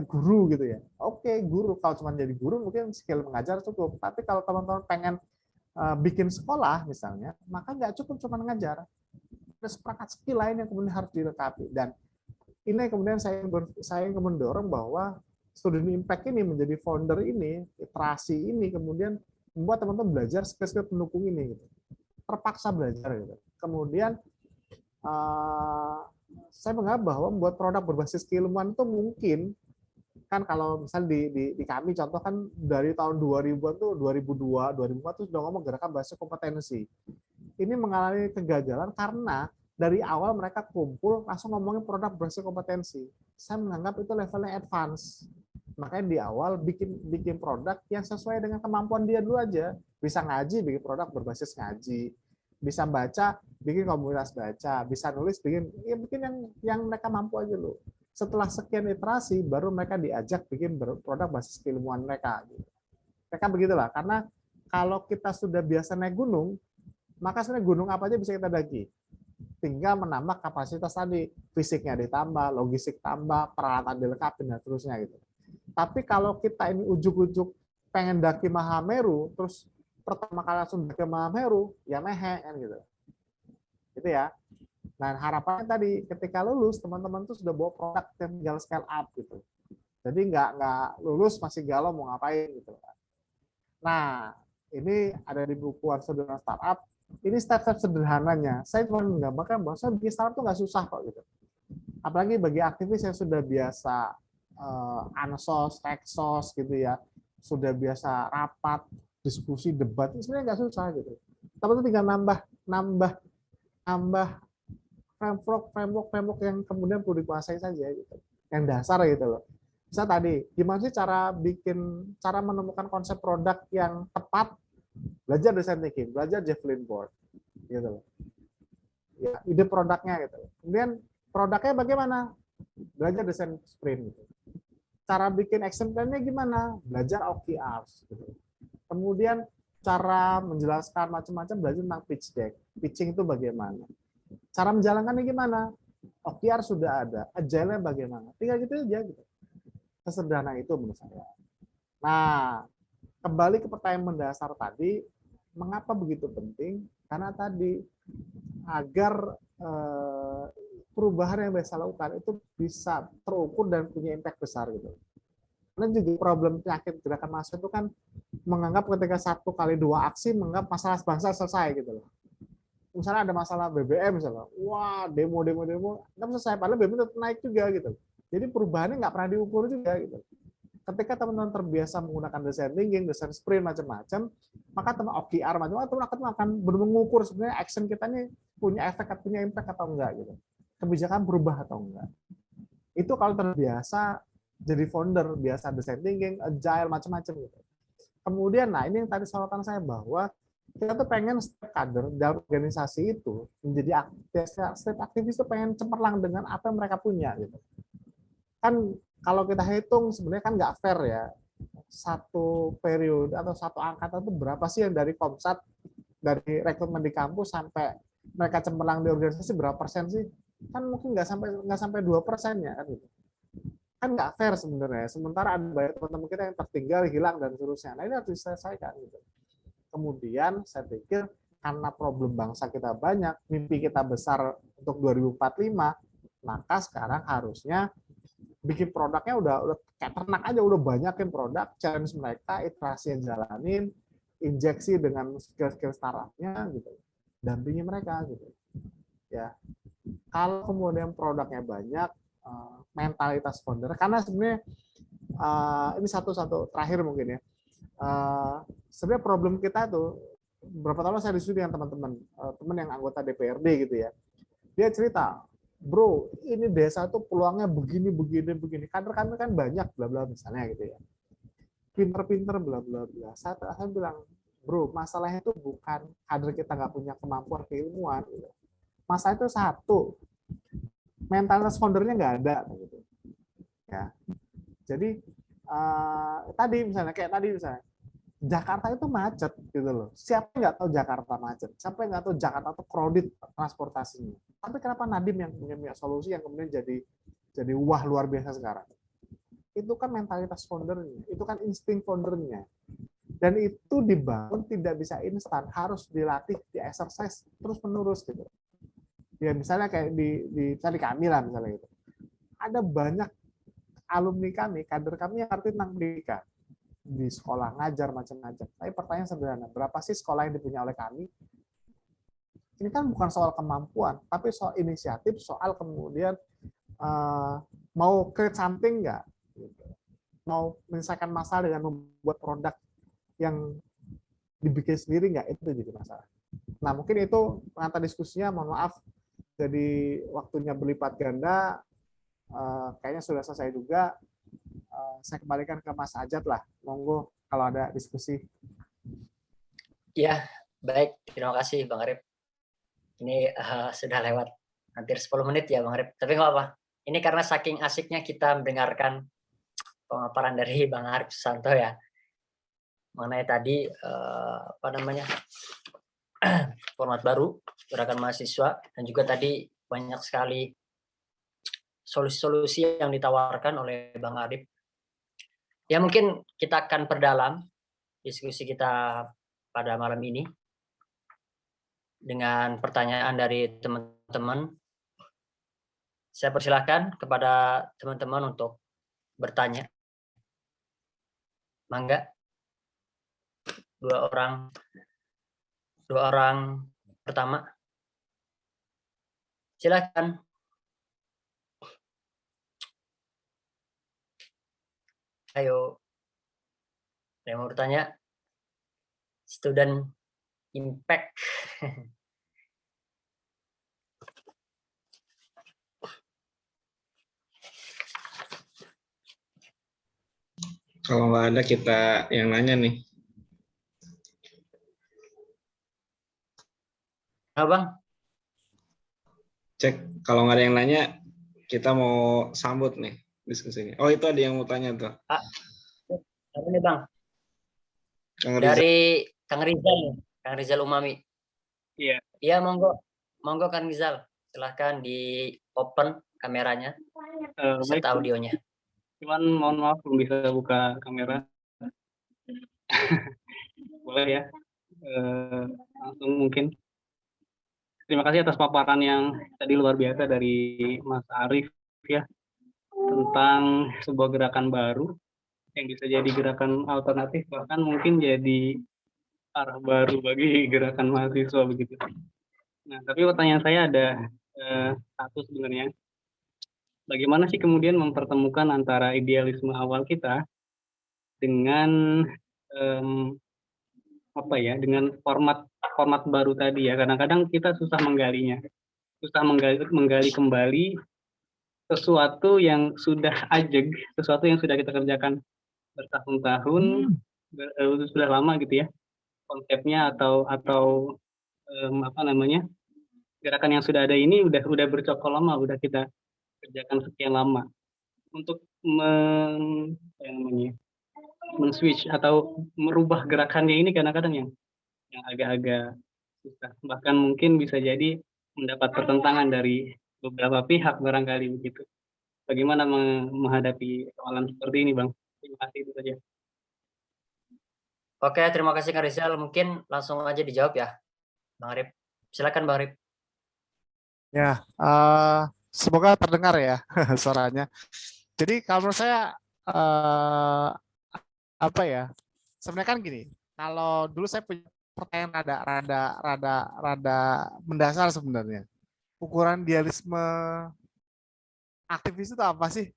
guru gitu ya. Oke, guru kalau cuma jadi guru mungkin skill mengajar cukup. Tapi kalau teman-teman pengen bikin sekolah misalnya, maka nggak cukup cuma mengajar. Ada seperangkat skill lain yang kemudian harus dilengkapi. Dan ini kemudian saya mendorong bahwa student impact ini menjadi founder ini, iterasi ini kemudian membuat teman-teman belajar skill-skill pendukung ini gitu. Terpaksa belajar gitu. Kemudian saya menganggap bahwa membuat produk berbasis keilmuan itu mungkin kan kalau misalnya di kami contoh kan dari tahun 2000-an tuh 2002, 2004 tuh sudah ngomong gerakan basis kompetensi. Ini mengalami kegagalan karena dari awal mereka kumpul langsung ngomongin produk berbasis kompetensi. Saya menganggap itu levelnya advance. Makanya di awal bikin produk yang sesuai dengan kemampuan dia dulu aja. Bisa ngaji, bikin produk berbasis ngaji. Bisa baca, bikin komunitas baca. Bisa nulis, bikin yang mereka mampu aja dulu. Setelah sekian iterasi, baru mereka diajak bikin produk basis keilmuan mereka. Mereka begitulah, karena kalau kita sudah biasa naik gunung, maka sebenarnya gunung apa aja bisa kita daki. Tinggal menambah kapasitas tadi, fisiknya ditambah, logistik tambah, peralatan dilengkapi, dan seterusnya gitu. Tapi kalau kita ini ujuk-ujuk pengen daki Mahameru, terus pertama kali langsung daki Mahameru, ya mehe kan gitu. Gitu ya. Nah, harapannya tadi ketika lulus teman-teman tuh sudah bawa produk yang tinggal scale up gitu. Jadi nggak lulus masih galau mau ngapain gitu. Nah, ini ada di buku Sederhana Startup. Ini step-step sederhananya. Saya cuma menggambarkan bahwa saya bikin startup tuh nggak susah kok gitu. Apalagi bagi aktivis yang sudah biasa ansos, teksos gitu ya, sudah biasa rapat, diskusi, debat, itu sebenarnya nggak susah gitu. Tapi itu tinggal nambah framework yang kemudian perlu dikuasai saja gitu. Yang dasar gitu loh. Bisa tadi, gimana sih cara menemukan konsep produk yang tepat? Belajar design thinking, belajar Javelin board gitu loh. Ya, ide produknya gitu. Kemudian produknya bagaimana? Belajar desain sprint gitu. Cara bikin action plan-nya gimana? Belajar OKRs gitu. Kemudian cara menjelaskan macam-macam, belajar tentang pitch deck. Pitching itu bagaimana? Cara menjalankannya gimana? OKR sudah ada, agile-nya bagaimana? Tinggal gitu aja gitu. Sesederhana itu menurut saya. Nah, kembali ke pertanyaan mendasar tadi, mengapa begitu penting? Karena tadi agar perubahan yang bisa lakukan itu bisa terukur dan punya impact besar gitu. Karena juga problem penyakit gerakan massa itu kan menganggap ketika 1x2 aksi menganggap masalah bangsa selesai gitu loh. Misalnya ada masalah BBM misalnya, wah demo nggak selesai, padahal BBM tetap naik juga gitu. Jadi perubahannya nggak pernah diukur juga gitu. Ketika teman-teman terbiasa menggunakan design thinking, design sprint macam-macam, maka teman OKR macam-macam akan mengukur sebenarnya action kita ini punya efek, punya impact atau enggak gitu. Kebijakan berubah atau enggak. Itu kalau terbiasa jadi founder, biasa design thinking, agile macam-macam gitu. Kemudian, nah ini yang tadi sorotan saya bahwa kita tuh pengen setiap kader dalam organisasi itu menjadi setiap aktivis itu pengen cemerlang dengan apa yang mereka punya gitu. Kan kalau kita hitung sebenarnya kan nggak fair ya, satu periode atau satu angkatan itu berapa sih yang dari Komsat, dari rekrutmen di kampus sampai mereka cemerlang di organisasi berapa persen sih? Kan mungkin nggak sampai 2% ya kan gitu. Kan nggak fair sebenarnya. Sementara ada banyak teman-teman kita yang tertinggal, hilang dan seterusnya. Nah ini harus diselesaikan gitu. Kemudian saya pikir karena problem bangsa kita banyak, mimpi kita besar untuk 2045, maka sekarang harusnya bikin produknya udah kayak ternak aja, udah banyakin produk, challenge mereka, iterasi yang jalanin, injeksi dengan skill-skill startupnya gitu, dampingi mereka gitu. Ya, kalau kemudian produknya banyak, mentalitas founder, karena sebenarnya ini satu terakhir mungkin ya. Sebenarnya problem kita tuh beberapa tahun saya diskusi dengan teman yang anggota DPRD gitu ya. Dia cerita, bro, ini desa tuh peluangnya begini. Kader kami kan banyak, bla bla misalnya gitu ya. pinter-pinter bla bla bla. Saya bilang, bro, masalahnya itu bukan kader kita nggak punya kemampuan keilmuan. Gitu. Masalah itu satu, mentalitas foundernya nggak ada. Gitu. Ya. Jadi tadi misalnya kayak tadi misalnya Jakarta itu macet gitu loh. Siapa yang nggak tahu Jakarta macet? Siapa yang nggak tahu Jakarta itu crowded transportasinya? Tapi kenapa Nadiem yang punya solusi yang kemudian jadi wah luar biasa sekarang? Itu kan mentalitas foundernya, itu kan insting foundernya. Dan itu dibangun tidak bisa instan, harus dilatih, di exercise terus menerus gitu. Ya misalnya kayak di kami lah misalnya gitu. Ada banyak alumni kami, kader kami yang ngerti tentang pendidikan di sekolah ngajar macam-macam. Tapi pertanyaan sederhana, berapa sih sekolah yang dipunya oleh kami? Ini kan bukan soal kemampuan, tapi soal inisiatif, soal kemudian mau create something nggak? Mau menyelesaikan masalah dengan membuat produk yang dibikin sendiri nggak? Itu jadi masalah. Nah mungkin itu pengantar diskusinya, mohon maaf. Jadi waktunya berlipat ganda, kayaknya sudah selesai juga. Saya kembalikan ke Mas Ajat lah. Monggo kalau ada diskusi. Ya, baik. Terima kasih Bang Arif. Ini sudah lewat hampir 10 menit ya Bang Arif. Tapi nggak apa. Ini karena saking asiknya kita mendengarkan pemaparan dari Bang Arif Susanto ya. Mengenai tadi format baru gerakan mahasiswa, dan juga tadi banyak sekali solusi-solusi yang ditawarkan oleh Bang Arif. Ya mungkin kita akan perdalam diskusi kita pada malam ini dengan pertanyaan dari teman-teman. Saya persilahkan kepada teman-teman untuk bertanya. Mangga. Dua orang pertama. Silakan. Ayo. Yang mau bertanya? Student Impact. Kalau nggak ada, kita yang nanya nih. Bang? Cek, kalau nggak ada yang nanya, kita mau sambut nih diskusinya. Oh, itu ada yang mau tanya tuh. Apa nih Bang? Kang Rizal. Dari Kang Rizal Umami. Iya. Iya, monggo Kang Rizal. Silahkan di open kameranya serta audionya. Cuman mohon maaf belum bisa buka kamera. Boleh ya? Langsung mungkin. Terima kasih atas paparan yang tadi luar biasa dari Mas Arif ya, tentang sebuah gerakan baru yang bisa jadi gerakan alternatif, bahkan mungkin jadi arah baru bagi gerakan mahasiswa begitu. Nah, tapi pertanyaan saya ada satu sebenarnya. Bagaimana sih kemudian mempertemukan antara idealisme awal kita dengan dengan format baru tadi ya. Kadang-kadang kita susah menggalinya, menggali kembali sesuatu yang sudah ajeg, sesuatu yang sudah kita kerjakan bertahun-tahun, sudah lama gitu ya, konsepnya atau gerakan yang sudah ada ini udah bercokol lama, udah kita kerjakan sekian lama. Untuk men-switch atau merubah gerakannya ini kadang-kadang yang agak-agak susah. Bahkan mungkin bisa jadi mendapat pertentangan dari beberapa pihak barangkali begitu. Bagaimana menghadapi soalan seperti ini, Bang? Terima kasih, itu saja. Oke, terima kasih Kang Rizal. Mungkin langsung aja dijawab ya, Bang Arif. Silakan Bang Arif. Ya, semoga terdengar ya suaranya. Jadi kalau menurut saya sebenarnya kan gini, kalau dulu saya punya pertanyaan rada mendasar sebenarnya. Ukuran idealisme aktivis itu apa sih?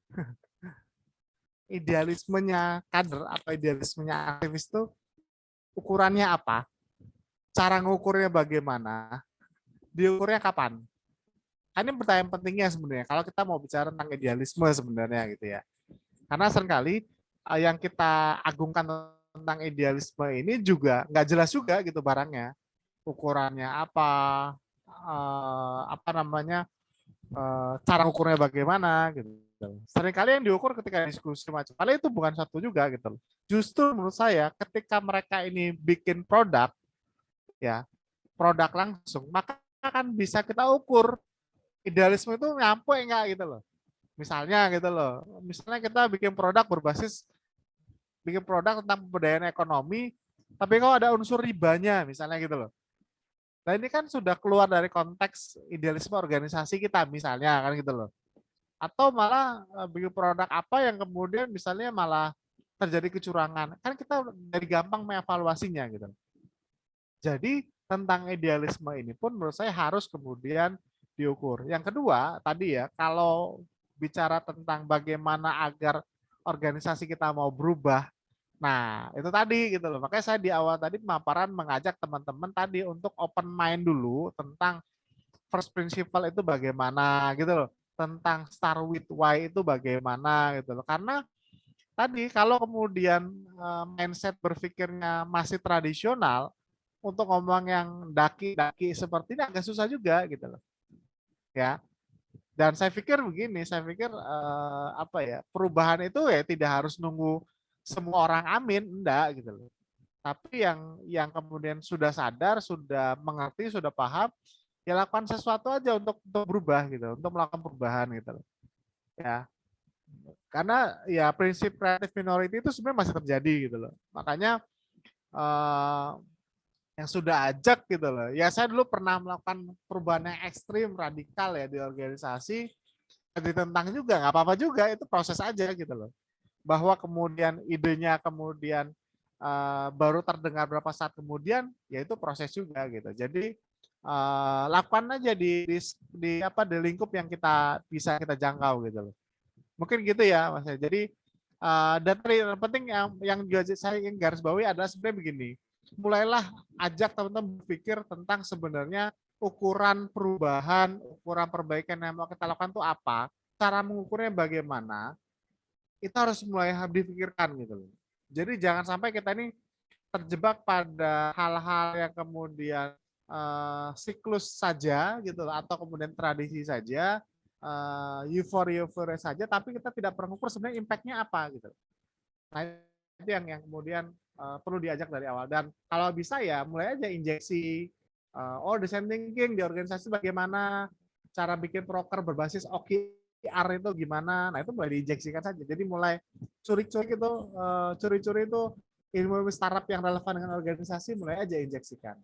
Idealismenya kader atau idealismenya aktivis itu ukurannya apa? Cara ngukurnya bagaimana? Diukurnya kapan? Ini pertanyaan pentingnya sebenarnya kalau kita mau bicara tentang idealisme sebenarnya gitu ya. Karena seringkali yang kita agungkan tentang idealisme ini juga nggak jelas juga gitu barangnya, ukurannya apa namanya, cara ukurnya bagaimana gitu. Seringkali yang diukur ketika diskusi macam, padahal itu bukan satu juga gitu. Justru menurut saya ketika mereka ini bikin produk, ya produk langsung, maka kan bisa kita ukur idealisme itu nyampe enggak gitu loh. Misalnya gitu loh, misalnya kita bikin produk tentang pemberdayaan ekonomi, tapi kalau ada unsur ribanya misalnya gitu loh. Nah ini kan sudah keluar dari konteks idealisme organisasi kita misalnya kan gitu loh. Atau malah bikin produk apa yang kemudian misalnya malah terjadi kecurangan. Kan kita dari gampang mengevaluasinya gitu. Jadi tentang idealisme ini pun menurut saya harus kemudian diukur. Yang kedua tadi ya, kalau bicara tentang bagaimana agar organisasi kita mau berubah, nah itu tadi gitu loh. Makanya saya di awal tadi pemaparan mengajak teman-teman tadi untuk open mind dulu tentang first principle itu bagaimana gitu loh. Tentang start with why itu bagaimana gitu loh. Karena tadi kalau kemudian mindset berpikirnya masih tradisional, untuk ngomong yang daki-daki seperti ini agak susah juga gitu loh. Ya. Dan saya pikir begini, saya pikir apa ya, perubahan itu ya tidak harus nunggu semua orang amin, enggak gitu loh. Tapi yang kemudian sudah sadar, sudah mengerti, sudah paham, ya lakukan sesuatu aja untuk berubah gitu, untuk melakukan perubahan gitu loh. Ya. Karena ya prinsip creative minority itu sebenarnya masih terjadi gitu loh. Makanya yang sudah ajak gitu loh. Ya saya dulu pernah melakukan perubahan yang ekstrim, radikal ya di organisasi. Ditentang juga, nggak apa-apa juga, itu proses aja gitu loh. Bahwa kemudian idenya kemudian baru terdengar berapa saat kemudian, ya itu proses juga gitu. Jadi lakukan aja di lingkup yang kita bisa kita jangkau gitu loh. Mungkin gitu ya Mas. Jadi dan yang penting yang juga saya ingin garis bawahi adalah sebenarnya begini. Mulailah ajak teman-teman berpikir tentang sebenarnya ukuran perubahan, ukuran perbaikan yang mau kita lakukan itu apa, cara mengukurnya bagaimana, itu harus mulai dipikirkan gitu loh. Jadi jangan sampai kita ini terjebak pada hal-hal yang kemudian siklus saja gitu loh, atau kemudian tradisi saja, euforia saja, tapi kita tidak pernah mengukur sebenarnya impact-nya apa gitu. Nah itu yang kemudian perlu diajak dari awal. Dan kalau bisa ya mulai aja injeksi design thinking di organisasi bagaimana, cara bikin proker berbasis OKR itu gimana. Nah itu mulai diinjeksikan saja. Jadi mulai curi-curi itu ilmu startup yang relevan dengan organisasi mulai aja injeksikan.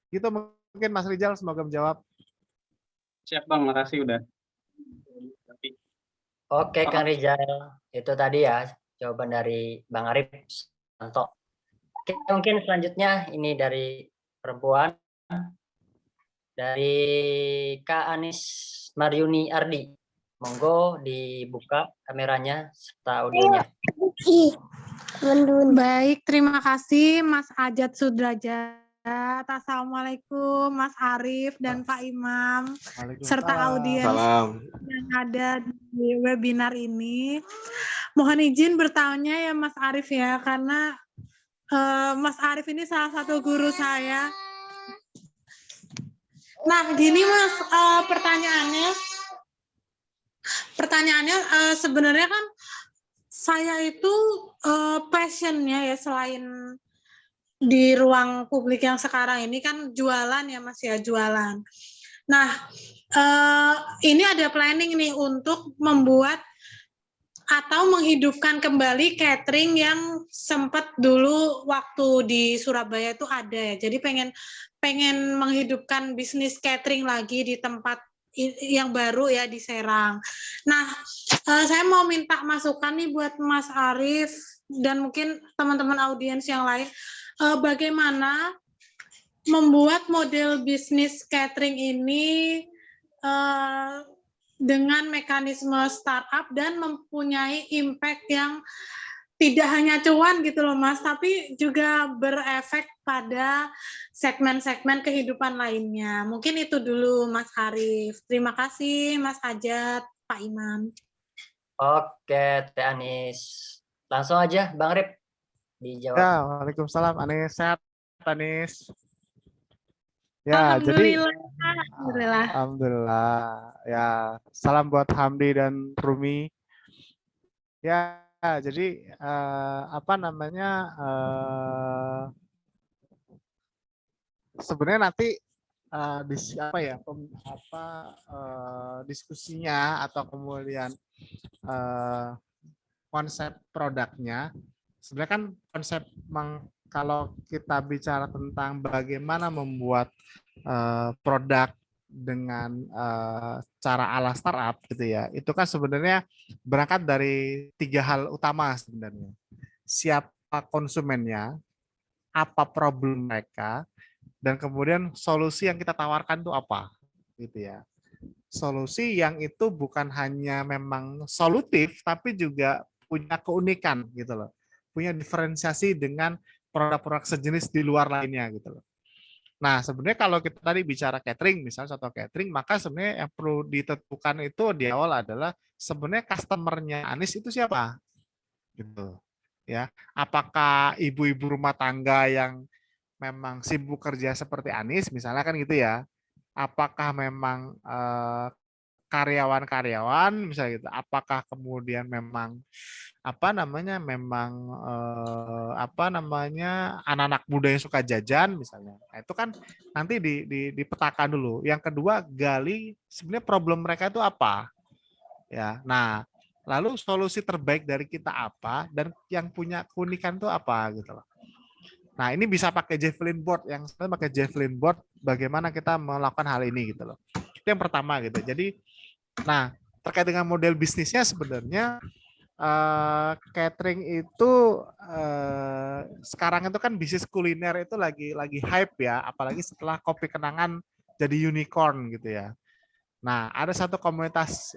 Gitu mungkin Mas Rizal, semoga menjawab. Siap Bang, makasih udah. Oke Kang Rizal, itu tadi ya jawaban dari Bang Arif Santo. Oke, mungkin selanjutnya ini dari perempuan, dari Kak Anis Maryuni Ardi. Monggo dibuka kameranya serta audionya. Baik, terima kasih Mas Ajat Sudrajat. Assalamualaikum Mas Arif dan Pak Imam serta audiens yang ada di webinar ini. Mohon izin bertanya ya Mas Arif ya, karena Mas Arif ini salah satu guru saya. Nah, gini Mas, pertanyaannya sebenarnya kan saya itu passionnya ya, selain di ruang publik yang sekarang ini kan jualan ya Mas ya, jualan. Nah, ini ada planning nih untuk membuat atau menghidupkan kembali catering yang sempat dulu waktu di Surabaya itu ada ya. Jadi pengen menghidupkan bisnis catering lagi di tempat yang baru ya di Serang. Nah, saya mau minta masukan nih buat Mas Arif dan mungkin teman-teman audiens yang lain, bagaimana membuat model bisnis catering ini dengan mekanisme startup dan mempunyai impact yang tidak hanya cuan gitu loh Mas, tapi juga berefek pada segmen-segmen kehidupan lainnya. Mungkin itu dulu Mas Arif. Terima kasih Mas Ajat, Pak Imam. Oke, Teh Anis. Langsung aja Bang Rip dijawab. Ya, waalaikumsalam Anis. Sehat Anis. Ya, jadi Alhamdulillah. alhamdulillah. Ya, salam buat Hamdi dan Rumi. Ya, jadi apa namanya? Sebenarnya nanti apa ya? Diskusinya atau kemudian konsep produknya. Sebenarnya kan konsep kalau kita bicara tentang bagaimana membuat produk dengan cara ala startup gitu ya, itu kan sebenarnya berangkat dari 3 hal utama sebenarnya. Siapa konsumennya, apa problem mereka, dan kemudian solusi yang kita tawarkan itu apa, gitu ya. Solusi yang itu bukan hanya memang solutif, tapi juga punya keunikan gitu loh, punya diferensiasi dengan produk-produk sejenis di luar lainnya gitu loh. Nah, sebenarnya kalau kita tadi bicara catering, misalnya contoh catering, maka sebenarnya yang perlu ditentukan itu di awal adalah sebenarnya customer-nya Anis itu siapa, gitu. Ya, apakah ibu-ibu rumah tangga yang memang sibuk kerja seperti Anis, misalnya kan gitu ya? Apakah memang karyawan-karyawan, misalnya gitu? Apakah kemudian memang anak-anak muda yang suka jajan misalnya. Nah, itu kan nanti dipetakan dulu. Yang kedua, gali sebenarnya problem mereka itu apa. Ya. Nah, lalu solusi terbaik dari kita apa dan yang punya keunikan itu apa gitu loh. Nah, ini bisa pakai Javelin board, yang saya pakai Javelin board bagaimana kita melakukan hal ini gitu loh. Itu yang pertama gitu. Jadi nah, terkait dengan model bisnisnya sebenarnya catering itu sekarang itu kan bisnis kuliner itu lagi hype ya, apalagi setelah Kopi Kenangan jadi unicorn gitu ya. Nah, ada satu komunitas,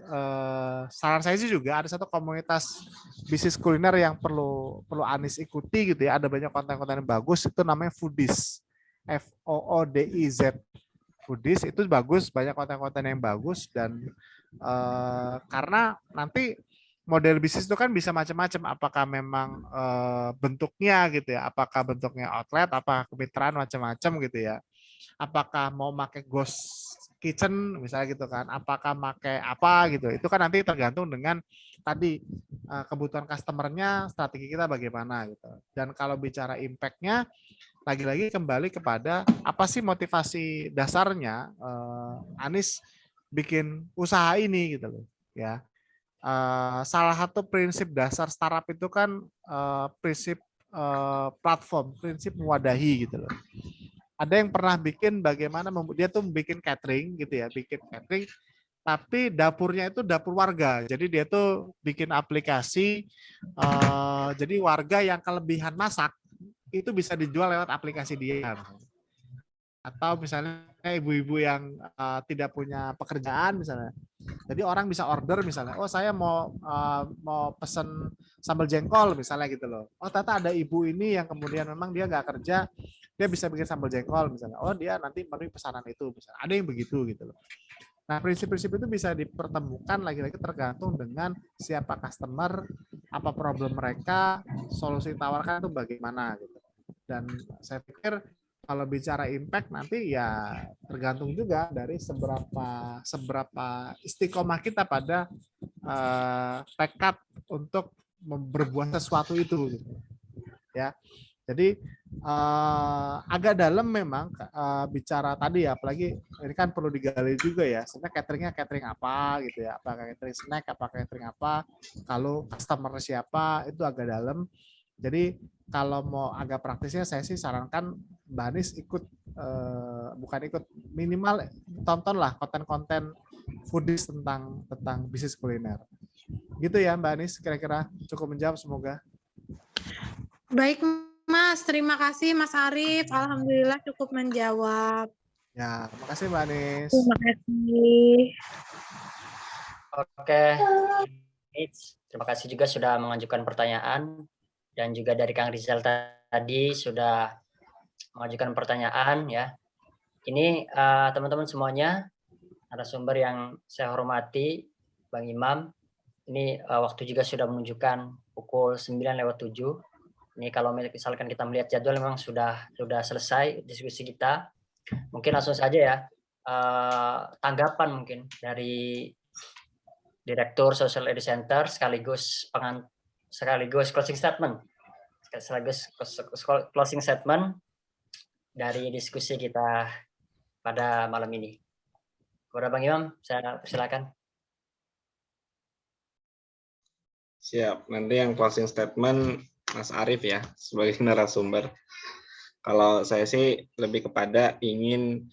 saran saya sih juga ada satu komunitas bisnis kuliner yang perlu Anis ikuti gitu ya. Ada banyak konten-konten yang bagus, itu namanya Foodies, FOODIZ. Foodies itu bagus, banyak konten-konten yang bagus dan karena nanti model bisnis itu kan bisa macam-macam. Apakah memang bentuknya gitu ya? Apakah bentuknya outlet? Apakah kemitraan macam-macam gitu ya? Apakah mau pakai ghost kitchen misalnya gitu kan? Apakah pakai apa gitu? Itu kan nanti tergantung dengan tadi kebutuhan customernya, strategi kita bagaimana gitu. Dan kalau bicara impact-nya, lagi-lagi kembali kepada apa sih motivasi dasarnya Anis bikin usaha ini gitu loh ya. Salah satu prinsip dasar startup itu kan prinsip platform, prinsip mewadahi gitu loh. Ada yang pernah bikin bagaimana dia tuh bikin catering gitu ya, bikin catering tapi dapurnya itu dapur warga. Jadi dia tuh bikin aplikasi jadi warga yang kelebihan masak itu bisa dijual lewat aplikasi dia. Atau misalnya ibu-ibu yang tidak punya pekerjaan misalnya. Jadi orang bisa order misalnya, oh saya mau pesen sambal jengkol misalnya gitu loh. Oh ternyata ada ibu ini yang kemudian memang dia nggak kerja, dia bisa bikin sambal jengkol misalnya. Oh dia nanti memenuhi pesanan itu misalnya. Ada yang begitu gitu loh. Nah prinsip-prinsip itu bisa dipertemukan lagi-lagi tergantung dengan siapa customer, apa problem mereka, solusi tawarkan itu bagaimana gitu. Dan saya pikir kalau bicara impact nanti ya tergantung juga dari seberapa istiqomah kita pada tekad untuk berbuat sesuatu itu gitu. Ya. Jadi agak dalam memang bicara tadi ya, apalagi ini kan perlu digali juga ya. Sebenarnya cateringnya catering apa gitu ya? Apakah catering snack, apakah catering apa? Kalau customer siapa itu agak dalam. Jadi kalau mau agak praktisnya saya sih sarankan Mbak Anis ikut minimal tontonlah konten-konten foodies tentang bisnis kuliner. Gitu ya Mbak Anis, kira-kira cukup menjawab semoga. Baik Mas, terima kasih Mas Arief. Alhamdulillah cukup menjawab. Ya, terima kasih Mbak Anis. Terima kasih. Oke. Terima kasih juga sudah mengajukan pertanyaan. Dan juga dari Kang Rizal tadi sudah mengajukan pertanyaan ya. Ini teman-teman semuanya, narasumber yang saya hormati, Bang Imam, Ini waktu juga sudah menunjukkan pukul 9:07. Ini kalau misalkan kita melihat jadwal memang sudah selesai diskusi kita. Mungkin langsung saja ya, tanggapan mungkin dari Direktur Social Edu Center sekaligus closing statement. Closing statement dari diskusi kita pada malam ini. Kepada Bang Imam, saya persilakan. Siap. Nanti yang closing statement Mas Arief ya sebagai narasumber. Kalau saya sih lebih kepada ingin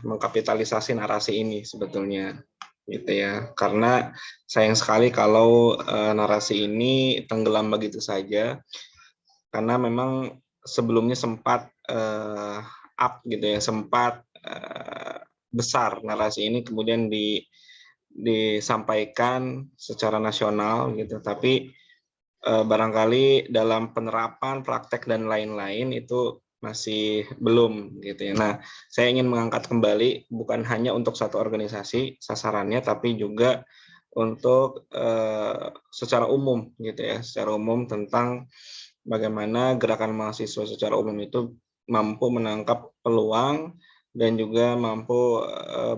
mengkapitalisasi narasi ini sebetulnya gitu ya. Karena sayang sekali kalau narasi ini tenggelam begitu saja. Karena memang sebelumnya sempat up gitu ya, sempat besar narasi ini kemudian disampaikan secara nasional gitu, tapi barangkali dalam penerapan, praktek dan lain-lain itu masih belum gitu ya. Nah, saya ingin mengangkat kembali bukan hanya untuk satu organisasi sasarannya, tapi juga untuk secara umum gitu ya, secara umum tentang bagaimana gerakan mahasiswa secara umum itu mampu menangkap peluang dan juga mampu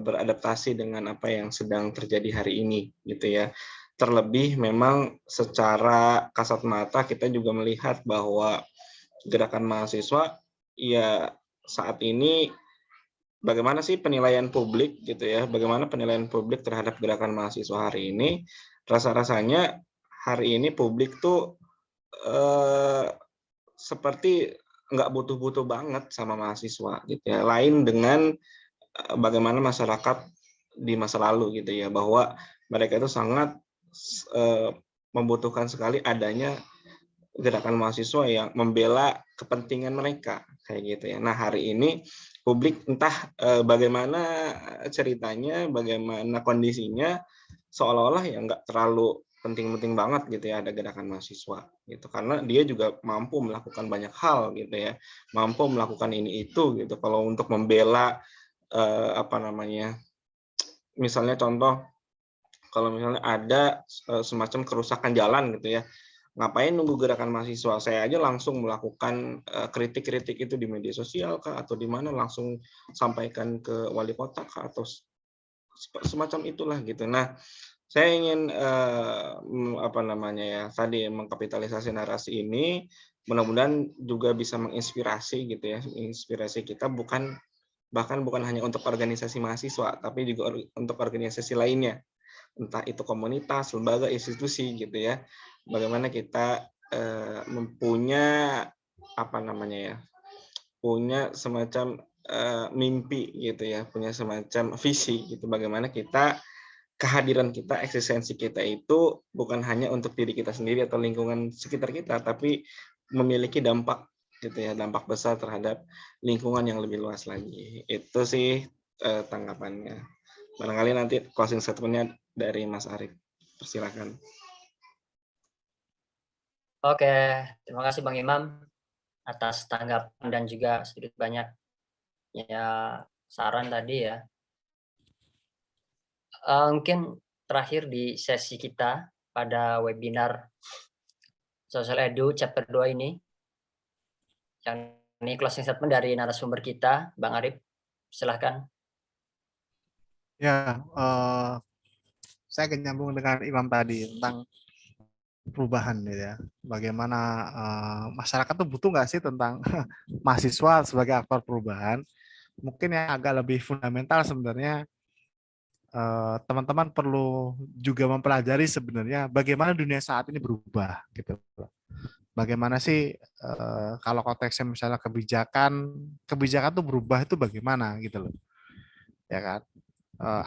beradaptasi dengan apa yang sedang terjadi hari ini gitu ya. Terlebih memang secara kasat mata kita juga melihat bahwa gerakan mahasiswa ya saat ini bagaimana sih penilaian publik gitu ya, bagaimana penilaian publik terhadap gerakan mahasiswa hari ini, rasa-rasanya hari ini publik tuh seperti nggak butuh-butuh banget sama mahasiswa gitu ya, lain dengan bagaimana masyarakat di masa lalu gitu ya, bahwa mereka itu sangat membutuhkan sekali adanya gerakan mahasiswa yang membela kepentingan mereka kayak gitu ya. Nah hari ini publik entah bagaimana ceritanya, bagaimana kondisinya, seolah-olah ya nggak terlalu penting-penting banget gitu ya ada gerakan mahasiswa gitu, karena dia juga mampu melakukan banyak hal gitu ya, mampu melakukan ini itu gitu. Kalau untuk membela misalnya contoh, kalau misalnya ada semacam kerusakan jalan gitu ya, ngapain nunggu gerakan mahasiswa? Saya aja langsung melakukan kritik-kritik itu di media sosial kah, atau di mana, langsung sampaikan ke wali kota kah, atau semacam itulah gitu. Nah, saya ingin tadi mengkapitalisasi narasi ini, mudah-mudahan juga bisa menginspirasi gitu ya, menginspirasi kita bahkan bukan hanya untuk organisasi mahasiswa, tapi juga untuk organisasi lainnya, entah itu komunitas, lembaga, institusi gitu ya. Bagaimana kita punya semacam mimpi gitu ya, punya semacam visi gitu. Bagaimana kehadiran kita, eksistensi kita itu bukan hanya untuk diri kita sendiri atau lingkungan sekitar kita, tapi memiliki dampak gitu ya, dampak besar terhadap lingkungan yang lebih luas lagi. Itu sih tanggapannya. Barangkali nanti closing statement-nya dari Mas Arief. Persilakan. Oke, terima kasih Bang Imam atas tanggapan dan juga sedikit banyak ya saran tadi ya. Mungkin terakhir di sesi kita pada webinar Social Edu chapter 2 ini, yang ini closing statement dari narasumber kita, Bang Arief, silahkan. Ya, saya akan nyambung dengan Imam tadi tentang perubahan gitu ya. Bagaimana masyarakat tuh butuh nggak sih tentang mahasiswa sebagai aktor perubahan? Mungkin yang agak lebih fundamental sebenarnya teman-teman perlu juga mempelajari sebenarnya bagaimana dunia saat ini berubah gitu. Bagaimana sih kalau konteksnya misalnya kebijakan tuh berubah itu bagaimana gitu loh. Ya kan?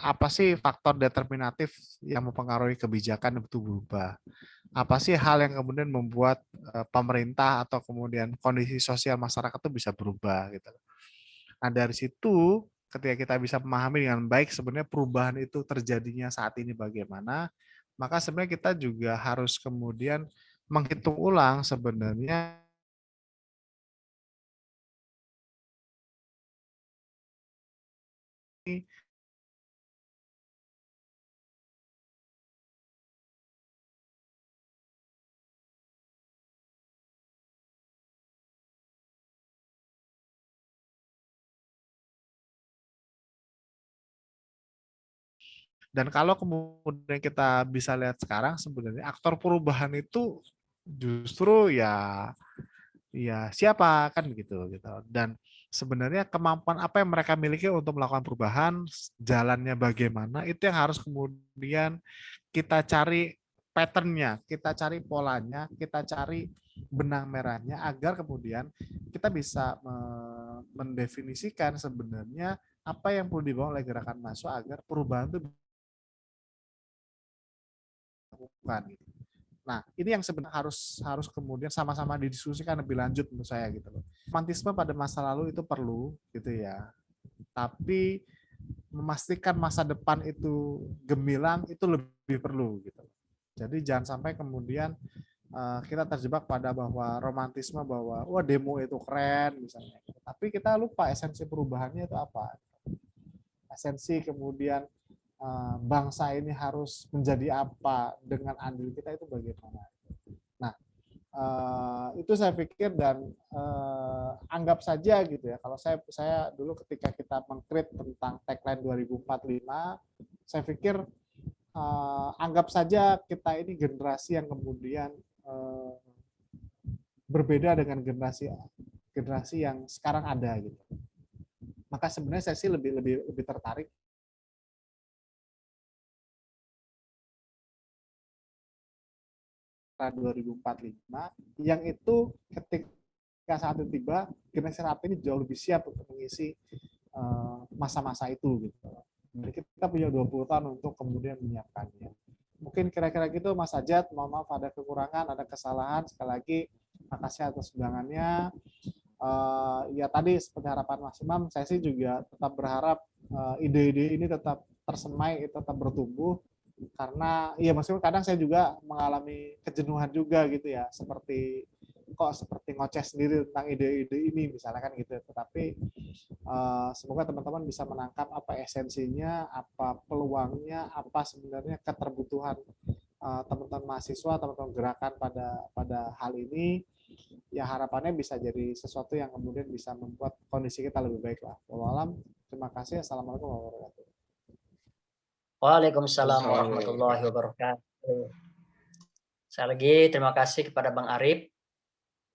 Apa sih faktor determinatif yang mempengaruhi kebijakan itu berubah? Apa sih hal yang kemudian membuat pemerintah atau kemudian kondisi sosial masyarakat itu bisa berubah gitu. Nah dari situ ketika kita bisa memahami dengan baik sebenarnya perubahan itu terjadinya saat ini bagaimana, maka sebenarnya kita juga harus kemudian menghitung ulang sebenarnya Dan kalau kemudian kita bisa lihat sekarang sebenarnya aktor perubahan itu justru ya siapa kan gitu. Dan sebenarnya kemampuan apa yang mereka miliki untuk melakukan perubahan, jalannya bagaimana, itu yang harus kemudian kita cari patternnya, kita cari polanya, kita cari benang merahnya agar kemudian kita bisa mendefinisikan sebenarnya apa yang perlu dibawa oleh gerakan mahasiswa agar perubahan itu dilakukan. Nah, ini yang sebenarnya harus kemudian sama-sama didiskusikan lebih lanjut menurut saya gitu loh. Romantisme pada masa lalu itu perlu gitu ya. Tapi memastikan masa depan itu gemilang itu lebih perlu gitu. Jadi jangan sampai kemudian kita terjebak pada bahwa romantisme bahwa wah demo itu keren misalnya. Tapi kita lupa esensi perubahannya itu apa. Esensi kemudian bangsa ini harus menjadi apa dengan andil kita itu bagaimana. Nah, itu saya pikir dan anggap saja gitu ya. Kalau saya dulu ketika kita meng-create tentang tagline 2045, saya pikir anggap saja kita ini generasi yang kemudian berbeda dengan generasi yang sekarang ada gitu. Maka sebenarnya saya sih lebih tertarik pada 2045 yang itu ketika saat itu tiba generasi saat ini jauh lebih siap untuk mengisi masa-masa itu gitu. Jadi kita punya 20 tahun untuk kemudian menyiapkannya. Mungkin kira-kira gitu Mas Ajat, mohon maaf ada kekurangan, ada kesalahan. Sekali lagi makasih atas undangannya. Ya tadi seperti harapan Mas Imam, saya sih juga tetap berharap ide-ide ini tetap tersemai, tetap bertumbuh. Karena ya meskipun kadang saya juga mengalami kejenuhan juga gitu ya, seperti ngoceh sendiri tentang ide-ide ini misalnya kan gitu. Tetapi semoga teman-teman bisa menangkap apa esensinya, apa peluangnya, apa sebenarnya keterbutuhan teman-teman mahasiswa, teman-teman gerakan pada hal ini. Ya harapannya bisa jadi sesuatu yang kemudian bisa membuat kondisi kita lebih baik lah. Wallahualam. Terima kasih. Assalamualaikum warahmatullahi wabarakatuh. Waalaikumsalam warahmatullahi wabarakatuh. Sekali lagi terima kasih kepada Bang Arif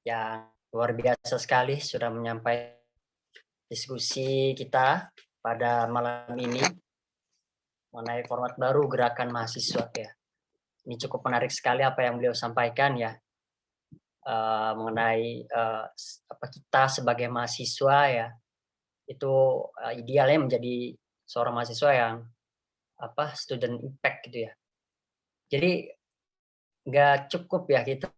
yang luar biasa sekali sudah menyampaikan diskusi kita pada malam ini mengenai format baru gerakan mahasiswa ya. Ini cukup menarik sekali apa yang beliau sampaikan ya, mengenai apa kita sebagai mahasiswa ya, itu idealnya menjadi seorang mahasiswa yang student impact gitu ya. Jadi nggak cukup ya kita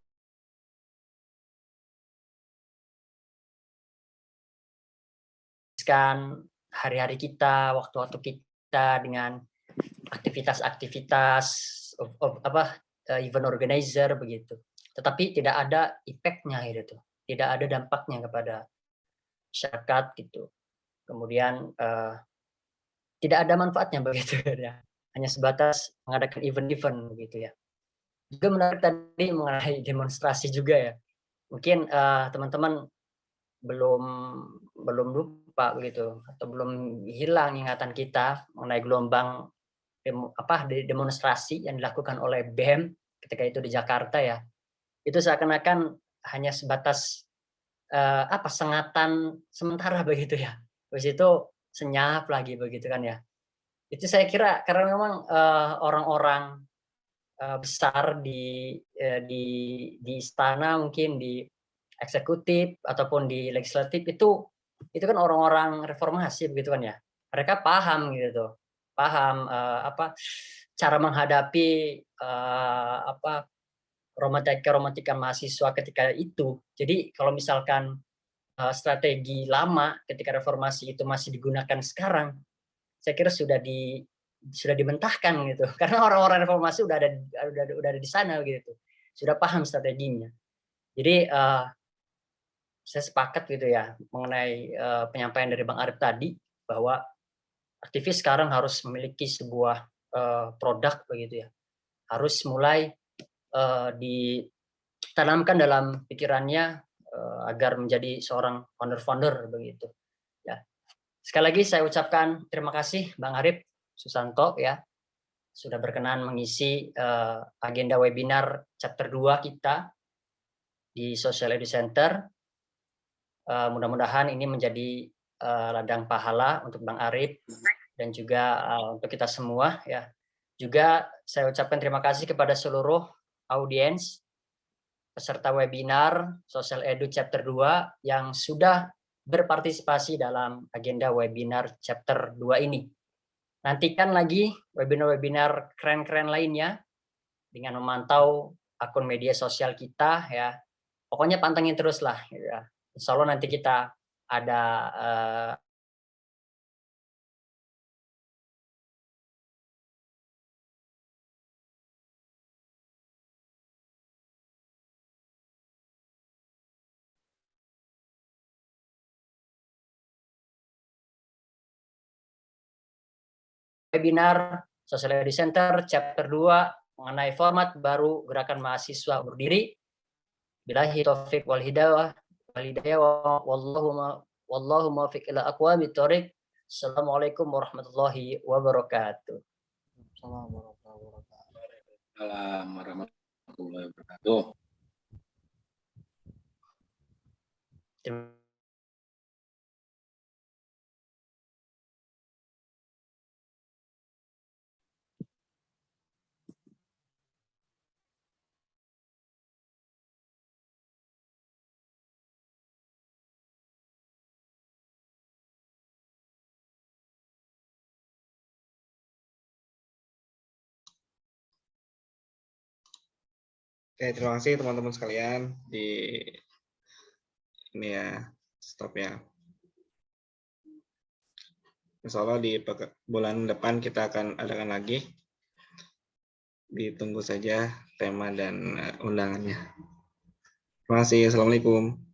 hari-hari kita, waktu-waktu kita dengan aktivitas-aktivitas event organizer begitu. Tetapi tidak ada impact-nya gitu, tidak ada dampaknya kepada masyarakat gitu. Kemudian tidak ada manfaatnya begitu ya. Hanya sebatas mengadakan event-event begitu ya. Juga menarik tadi mengenai demonstrasi juga ya. Mungkin teman-teman belum lupa begitu atau belum hilang ingatan kita mengenai gelombang demonstrasi yang dilakukan oleh BEM ketika itu di Jakarta ya. Itu seakan-akan hanya sebatas sengatan sementara begitu ya. Habis itu senyap lagi begitu kan ya. Itu saya kira karena memang orang-orang besar di istana, mungkin di eksekutif ataupun di legislatif itu kan orang-orang reformasi begitu kan ya. Mereka paham gitu, paham cara menghadapi romantika mahasiswa ketika itu. Jadi kalau misalkan strategi lama ketika reformasi itu masih digunakan sekarang, saya kira sudah dimentahkan gitu. Karena orang-orang reformasi udah ada di sana gitu. Sudah paham strateginya. Jadi saya sepakat gitu ya mengenai penyampaian dari Bang Arif tadi bahwa aktivis sekarang harus memiliki sebuah produk begitu ya. Harus mulai ditanamkan dalam pikirannya agar menjadi seorang founder begitu. Ya. Sekali lagi saya ucapkan terima kasih Bang Arif Susanto ya sudah berkenan mengisi agenda webinar chapter 2 kita di Social Edu Center. Mudah-mudahan ini menjadi ladang pahala untuk Bang Arif dan juga untuk kita semua ya. Juga saya ucapkan terima kasih kepada seluruh audiens peserta webinar Social Edu Chapter 2 yang sudah berpartisipasi dalam agenda webinar Chapter 2 ini. Nantikan lagi webinar-webinar keren-keren lainnya dengan memantau akun media sosial kita ya. Pokoknya pantengin terus lah ya. Insya Allah nanti kita ada webinar Social Edu Center Chapter 2 mengenai format baru Gerakan Mahasiswa Berdiri. Billahi taufiq wal hidayah wallahu muwaffiq ila aqwamit thoriq. Assalamualaikum warahmatullahi wabarakatuh. Assalamualaikum warahmatullahi wabarakatuh. Oke, terima kasih teman-teman sekalian. Ini ya, stop ya. Insya Allah di bulan depan kita akan adakan lagi. Ditunggu saja tema dan undangannya. Terima kasih. Assalamualaikum.